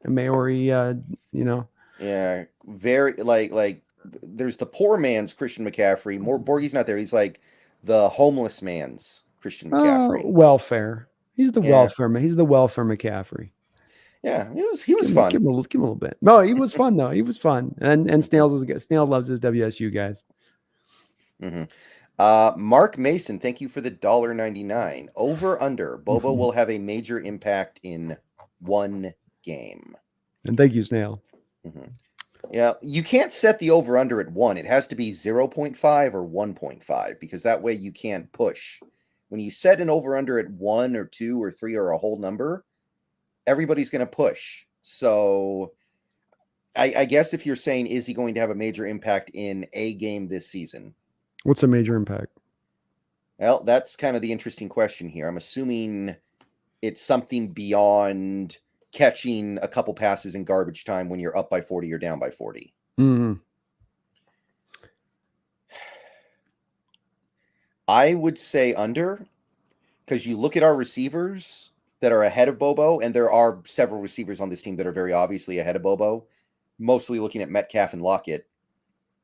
Yeah, very like there's the poor man's Christian McCaffrey. Borgie's not there. He's like the homeless man's Christian McCaffrey. Welfare. He's the Yeah. welfare man. He's the welfare McCaffrey. Yeah, he was Give fun. him a little bit. No, he was fun though. He was fun. And Snail loves his WSU guys. Mm-hmm. Mark Mason, thank you for the $1.99. Over under. Bobo will have a major impact in one game. And thank you, Snail. Mm-hmm. Yeah, you can't set the over under at 1. It has to be 0.5 or 1.5 because that way you can't push. When you set an over under at 1 or 2 or 3 or a whole number, everybody's going to push. So I guess if you're saying, is he going to have a major impact in a game this season? What's a major impact? Well, that's kind of the interesting question here. I'm assuming it's something beyond catching a couple passes in garbage time when you're up by 40 or down by 40. Mm-hmm. I would say under, because you look at our receivers that are ahead of Bobo, and there are several receivers on this team that are very obviously ahead of Bobo, mostly looking at Metcalf and Lockett.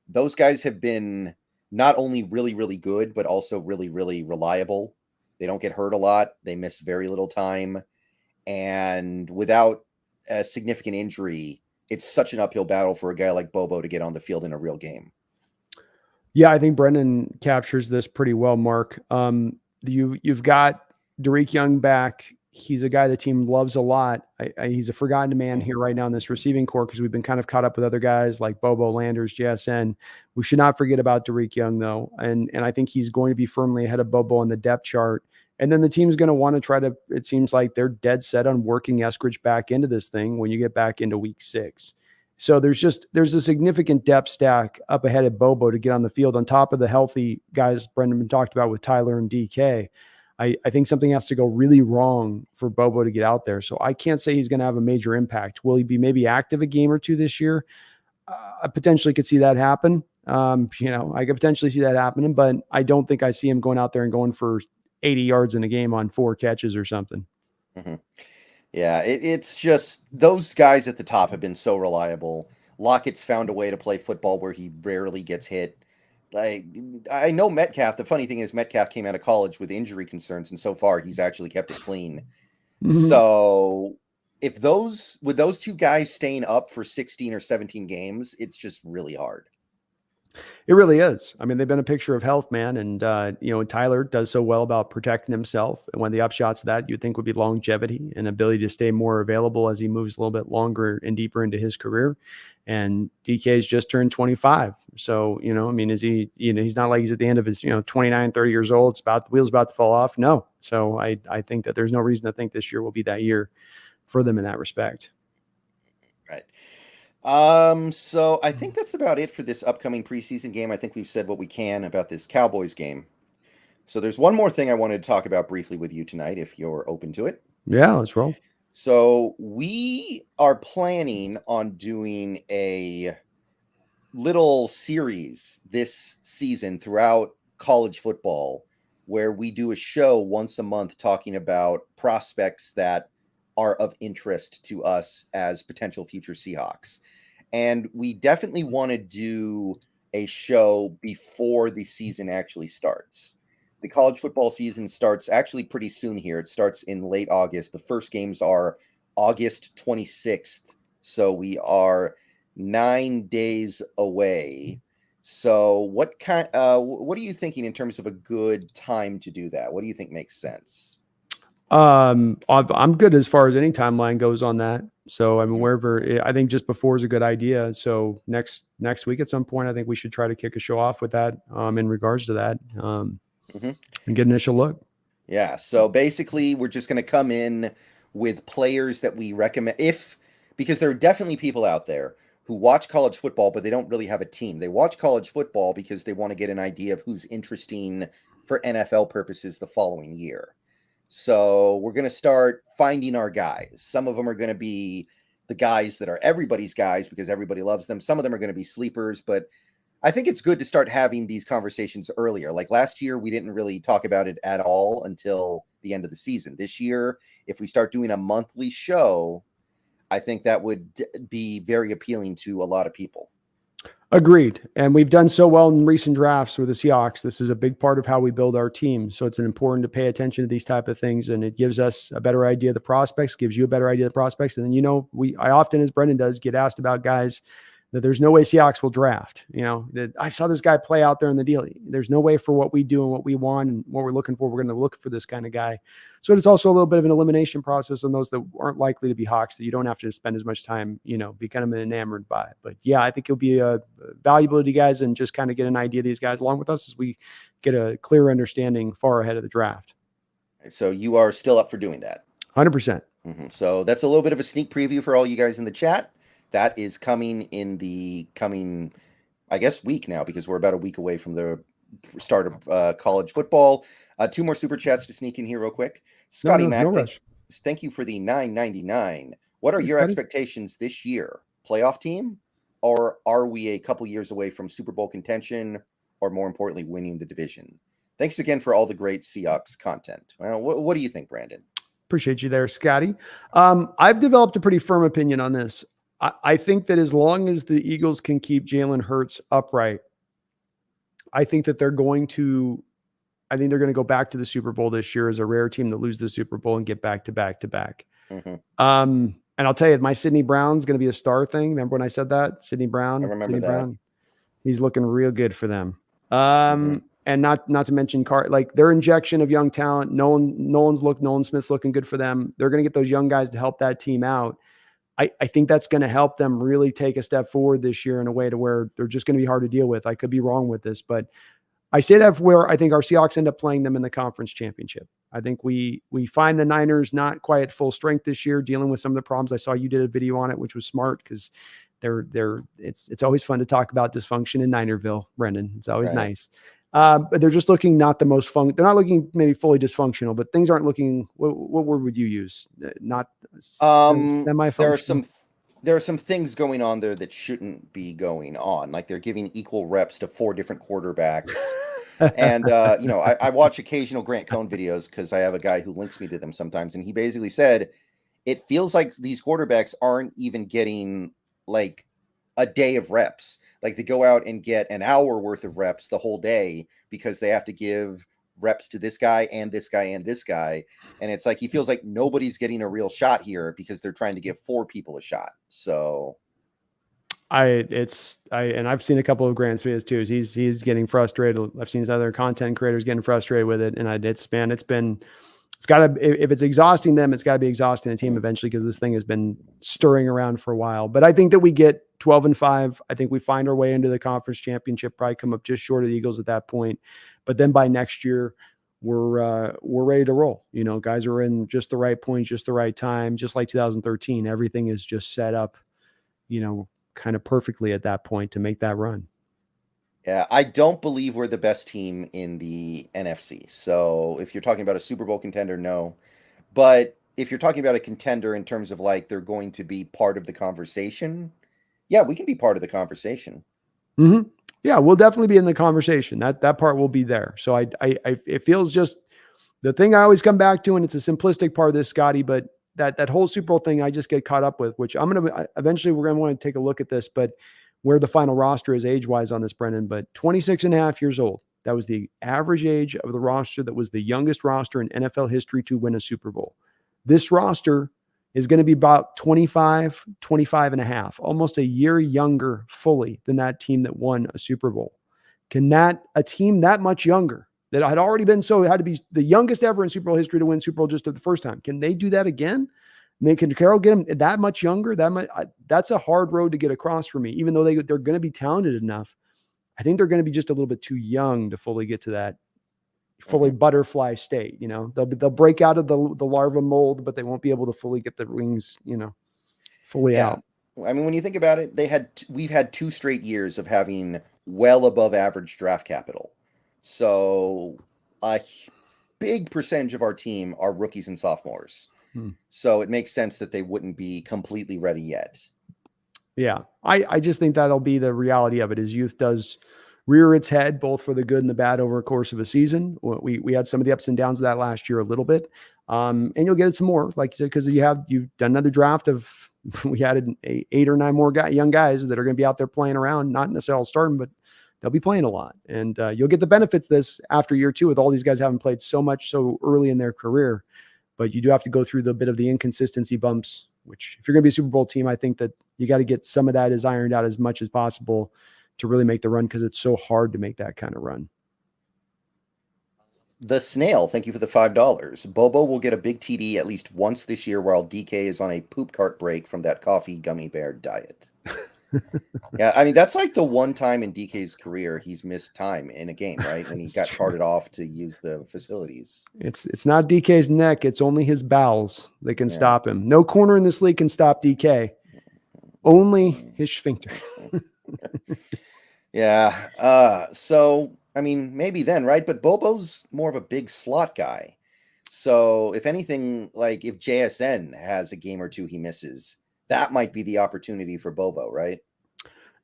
Those guys have been not only really, really good, but also really, really reliable. They don't get hurt a lot. They miss very little time. And without a significant injury, it's such an uphill battle for a guy like Bobo to get on the field in a real game. Yeah, I think Brendan captures this pretty well, Mark. You've got Derek Young back. He's a guy the team loves a lot. He's a forgotten man here right now in this receiving core because we've been kind of caught up with other guys like Bobo, Landers, JSN. We should not forget about Derek Young, though. And I think he's going to be firmly ahead of Bobo on the depth chart. And then the team's going to want to try to, it seems like they're dead set on working Eskridge back into this thing when you get back into week 6. So there's a significant depth stack up ahead of Bobo to get on the field on top of the healthy guys Brendan talked about with Tyler and DK. I think something has to go really wrong for Bobo to get out there. So I can't say he's going to have a major impact. Will he be maybe active a game or two this year? I potentially could see that happen. I could potentially see that happening, but I don't think I see him going out there and going for 80 yards in a game on 4 catches or something. Mm-hmm. Yeah, it's just those guys at the top have been so reliable. Lockett's found a way to play football where he rarely gets hit. Like, I know Metcalf. The funny thing is Metcalf came out of college with injury concerns, and so far he's actually kept it clean. Mm-hmm. So with those two guys staying up for 16 or 17 games, it's just really hard. It really is. I mean, they've been a picture of health, man. And, Tyler does so well about protecting himself. And one of the upshots of that you'd think would be longevity and ability to stay more available as he moves a little bit longer and deeper into his career. And DK's just turned 25. So, is he, he's not like he's at the end of his, 29, 30 years old. The wheel's about to fall off. No. So I think that there's no reason to think this year will be that year for them in that respect. Right. So I think that's about it for this upcoming preseason game. I think we've said what we can about this Cowboys game. So there's one more thing I wanted to talk about briefly with you tonight, if you're open to it. Yeah, let's roll. So we are planning on doing a little series this season throughout college football where we do a show once a month talking about prospects that are of interest to us as potential future Seahawks. And we definitely want to do a show before the season actually starts. The college football season starts actually pretty soon here. It starts in late August. The first games are August 26th. So we are 9 days away. So what are you thinking in terms of a good time to do that? What do you think makes sense? I'm good as far as any timeline goes on that. So I mean, wherever I think just before is a good idea. So next week at some point, I think we should try to kick a show off with that in regards to that and get an initial look. Yeah. So basically, we're just going to come in with players that we recommend because there are definitely people out there who watch college football, but they don't really have a team. They watch college football because they want to get an idea of who's interesting for NFL purposes the following year. So we're going to start finding our guys. Some of them are going to be the guys that are everybody's guys because everybody loves them. Some of them are going to be sleepers, but I think it's good to start having these conversations earlier. Like last year, we didn't really talk about it at all until the end of the season. This year, if we start doing a monthly show, I think that would be very appealing to a lot of people. Agreed. And we've done so well in recent drafts with the Seahawks. This is a big part of how we build our team. So it's important to pay attention to these type of things. And it gives us a better idea of the prospects, gives you a better idea of the prospects. And then, I often, as Brendon does, get asked about guys that there's no way Seahawks will draft. That I saw this guy play out there in the deal. There's no way for what we do and what we want and what we're looking for. We're going to look for this kind of guy. So it's also a little bit of an elimination process on those that aren't likely to be Hawks that you don't have to spend as much time, be kind of enamored by. But yeah, I think it'll be valuable to you guys and just kind of get an idea of these guys along with us as we get a clear understanding far ahead of the draft. So you are still up for doing that? 100%. So that's a little bit of a sneak preview for all you guys in the chat. That is coming in the coming, I guess, week now, because we're about a week away from the start of college football. 2 more super chats to sneak in here real quick. Scotty Mack, thank you for the $9.99. What are your expectations this year? Playoff team? Or are we a couple years away from Super Bowl contention, or more importantly, winning the division? Thanks again for all the great Seahawks content. Well, what do you think, Brandon? Appreciate you there, Scotty. I've developed a pretty firm opinion on this. I think that as long as the Eagles can keep Jalen Hurts upright, I think they're going to go back to the Super Bowl this year as a rare team that lose the Super Bowl and get back to back to back. And I'll tell you, my Sidney Brown's going to be a star thing. Remember when I said that? Sidney Brown. I remember that. Brown. He's looking real good for them. And not to mention their injection of young talent. Nolan Smith's looking good for them. They're going to get those young guys to help that team out. I think that's going to help them really take a step forward this year in a way to where they're just going to be hard to deal with. I could be wrong with this, but I say that where I think our Seahawks end up playing them in the conference championship. I think we find the Niners not quite at full strength this year, dealing with some of the problems. I saw you did a video on it, which was smart because it's always fun to talk about dysfunction in Ninerville, Brendon. It's always nice. But they're just looking not the most fun. They're not looking maybe fully dysfunctional, but things aren't looking. What word would you use? Not semi-functional. There are some things going on there that shouldn't be going on. Like they're giving equal reps to 4 different quarterbacks. And I watch occasional Grant Cohn videos because I have a guy who links me to them sometimes, and he basically said it feels like these quarterbacks aren't even getting like a day of reps. Like they go out and get an hour worth of reps the whole day because they have to give reps to this guy and this guy and this guy. And it's like, he feels like nobody's getting a real shot here because they're trying to give 4 people a shot. So I've seen a couple of Grant's videos too. He's getting frustrated. I've seen his other content creators getting frustrated with it. And if it's exhausting them, it's gotta be exhausting the team eventually, because this thing has been stirring around for a while. But I think that we get 12-5. I think we find our way into the conference championship, probably come up just short of the Eagles at that point. But then by next year, we're ready to roll. Guys are in just the right point, just the right time, just like 2013. Everything is just set up, kind of perfectly at that point to make that run. Yeah, I don't believe we're the best team in the NFC. So if you're talking about a Super Bowl contender, no. But if you're talking about a contender in terms of like they're going to be part of the conversation, yeah, we can be part of the conversation. Yeah, we'll definitely be in the conversation. That part will be there. So it feels just the thing I always come back to, and it's a simplistic part of this, Scotty, but that whole Super Bowl thing I just get caught up with, which eventually we're going to want to take a look at this, but where the final roster is age-wise on this, Brendon, but 26.5 years old. That was the average age of the roster that was the youngest roster in NFL history to win a Super Bowl. This roster is going to be about 25 and a half, almost a year younger fully than that team that won a Super Bowl. A team that much younger, that had already been it had to be the youngest ever in Super Bowl history to win Super Bowl just the first time. Can they do that again? Can Carroll get them that much younger? That's a hard road to get across for me, even though they're going to be talented enough. I think they're going to be just a little bit too young to fully get to that fully butterfly state. They'll break out of the larva mold, but they won't be able to fully get the wings, fully out. I mean, when you think about it, we've had 2 straight years of having well above average draft capital. So a big percentage of our team are rookies and sophomores. So it makes sense that they wouldn't be completely ready yet. Yeah. I just think that'll be the reality of it, is youth does rear its head both for the good and the bad over a course of a season. We had some of the ups and downs of that last year a little bit. And you'll get some more, like you said, because you've done another draft of we added 8 or 9 more young guys that are going to be out there playing around, not necessarily all starting, but they'll be playing a lot. And you'll get the benefits of this after year 2 with all these guys having played so much so early in their career. But you do have to go through the bit of the inconsistency bumps, which if you're going to be a Super Bowl team, I think that you got to get some of that is ironed out as much as possible to really make the run, because it's so hard to make that kind of run. The Snail, thank you for the $5. Bobo will get a big TD at least once this year while DK is on a poop cart break from that coffee gummy bear diet. Yeah, I mean, that's like the one time in DK's career he's missed time in a game, right? When he got carted off to use the facilities. It's not DK's neck. It's only his bowels that can stop him. No corner in this league can stop DK. Only his sphincter. Yeah. So, I mean, maybe then, right? But Bobo's more of a big slot guy. So if anything, like if JSN has a game or two he misses, that might be the opportunity for Bobo, right?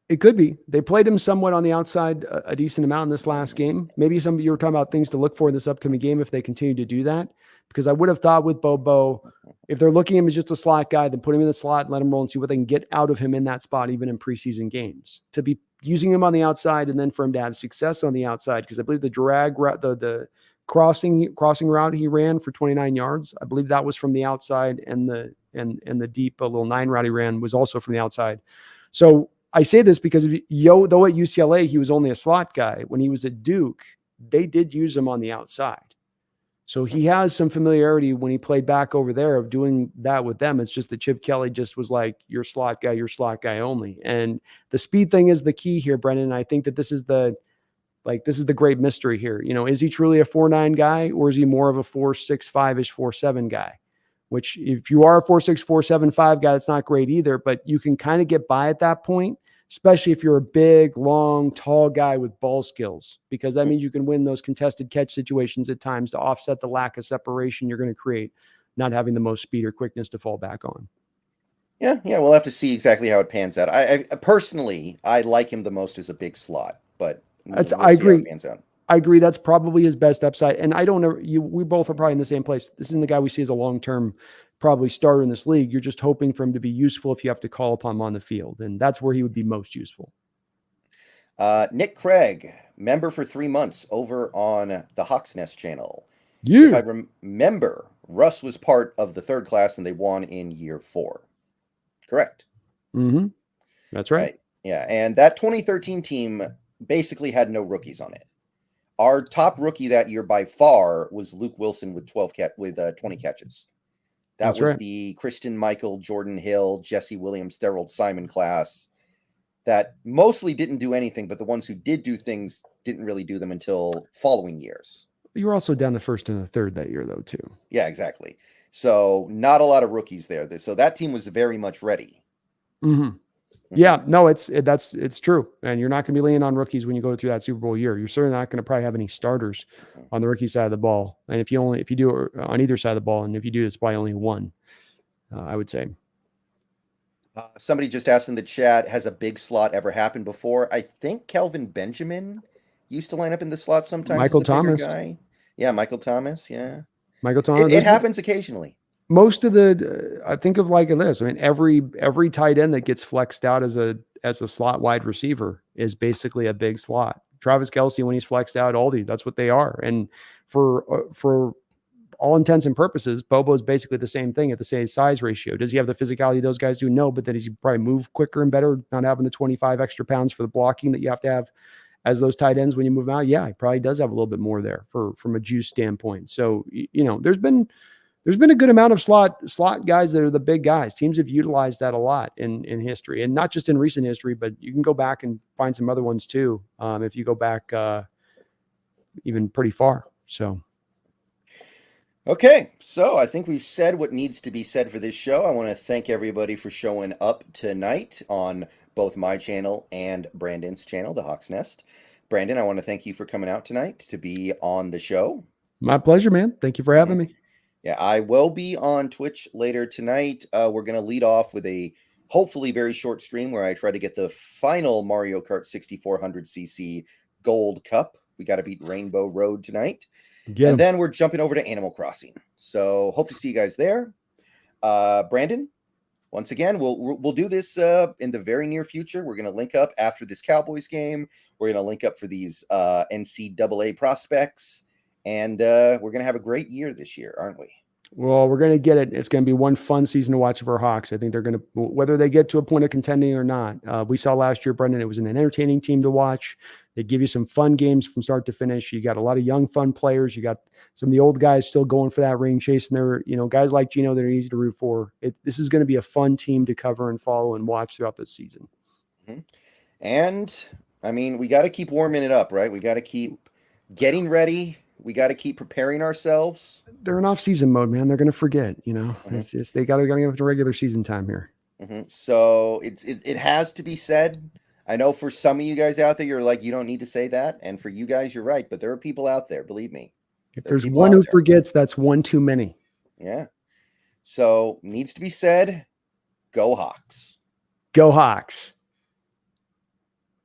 It could be. They played him somewhat on the outside a decent amount in this last game. Maybe some of you were talking about things to look for in this upcoming game if they continue to do that. Because I would have thought with Bobo, if they're looking at him as just a slot guy, then put him in the slot, let him roll and see what they can get out of him in that spot, even in preseason games. To be using him on the outside and then for him to have success on the outside, because I believe the drag route, the crossing route he ran for 29 yards, I believe that was from the outside, and the deep little 9 route he ran was also from the outside. So I say this because though at UCLA he was only a slot guy, when he was at Duke, they did use him on the outside. So he has some familiarity when he played back over there of doing that with them. It's just that Chip Kelly just was like, you're slot guy only. And the speed thing is the key here, Brendan. I think that this is the great mystery here. You know, is he truly a 4.9 guy, or is he more of a 4.65-ish, 4.7 guy? Which if you are a 4.6, 4.75 guy, it's not great either, but you can kind of get by at that point, especially if you're a big, long, tall guy with ball skills, because that means you can win those contested catch situations at times to offset the lack of separation you're going to create, not having the most speed or quickness to fall back on. Yeah, we'll have to see exactly how it pans out. I personally, I like him the most as a big slot, but we'll I agree. See how it pans out. I agree. That's probably his best upside. And I don't know, we both are probably in the same place. This isn't the guy we see as a long-term probably starter in this league. You're just hoping for him to be useful if you have to call upon him on the field. And that's where he would be most useful. Nick Craig, member for 3 months over on the TheSeahawksNest channel. Yeah. If I remember, Russ was part of the third class and they won in year 4. Correct. Mm-hmm. That's right. Yeah. And that 2013 team basically had no rookies on it. Our top rookie that year by far was Luke Wilson with 20 catches. That was the Christian Michael, Jordan Hill, Jesse Williams, Thorold Simon class that mostly didn't do anything, but the ones who did do things didn't really do them until following years. You were also down the first and the third that year, though, too. Yeah, exactly. So not a lot of rookies there. So that team was very much ready. Mm-hmm. Yeah, no, it's true. And you're not going to be leaning on rookies when you go through that Super Bowl year. You're certainly not going to probably have any starters on the rookie side of the ball. And if you do on either side of the ball, and if you do, it's probably only one, I would say. Somebody just asked in the chat, has a big slot ever happened before? I think Kelvin Benjamin used to line up in the slot sometimes. Michael Thomas. Guy. Yeah, Michael Thomas. Yeah. Michael Thomas. It happens occasionally. Most of I think of like this. I mean, every tight end that gets flexed out as a slot wide receiver is basically a big slot. Travis Kelce, when he's flexed out, that's what they are. And for all intents and purposes, Bobo is basically the same thing at the same size ratio. Does he have the physicality those guys do? No, but then he probably move quicker and better, not having the 25 extra pounds for the blocking that you have to have as those tight ends when you move them out. Yeah, he probably does have a little bit more there from a juice standpoint. So, there's been a good amount of slot guys that are the big guys. Teams have utilized that a lot in history, and not just in recent history, but you can go back and find some other ones too. If you go back even pretty far. So. Okay, so I think we've said what needs to be said for this show. I want to thank everybody for showing up tonight on both my channel and Brandon's channel, the Hawks Nest. Brandon, I want to thank you for coming out tonight to be on the show. My pleasure, man. Thank you for having me. Yeah, I will be on Twitch later tonight. We're going to lead off with a hopefully very short stream where I try to get the final Mario Kart 6400cc Gold Cup. We got to beat Rainbow Road tonight. Get And 'em. then we're jumping over to Animal Crossing. So hope to see you guys there. Brandon, once again, we'll do this in the very near future. We're going to link up after this Cowboys game. We're going to link up for these NCAA prospects, and we're going to have a great year this year, aren't we? Well, we're going to get it. It's going to be one fun season to watch for Hawks. I think they're going to, whether they get to a point of contending or not. We saw last year, Brendan, it was an entertaining team to watch. They give you some fun games from start to finish. You got a lot of young, fun players. You got some of the old guys still going for that ring, chasing their, guys like Gino that are easy to root for. This is going to be a fun team to cover and follow and watch throughout this season. Mm-hmm. And I mean, we got to keep warming it up, right? We got to keep getting ready. We got to keep preparing ourselves. They're in off-season mode, man. They're going to forget, Mm-hmm. They got to get the regular season time here. Mm-hmm. So it has to be said. I know for some of you guys out there, you're like, you don't need to say that. And for you guys, you're right. But there are people out there, believe me. If there's one who forgets, that's one too many. Yeah. So needs to be said, go Hawks. Go Hawks.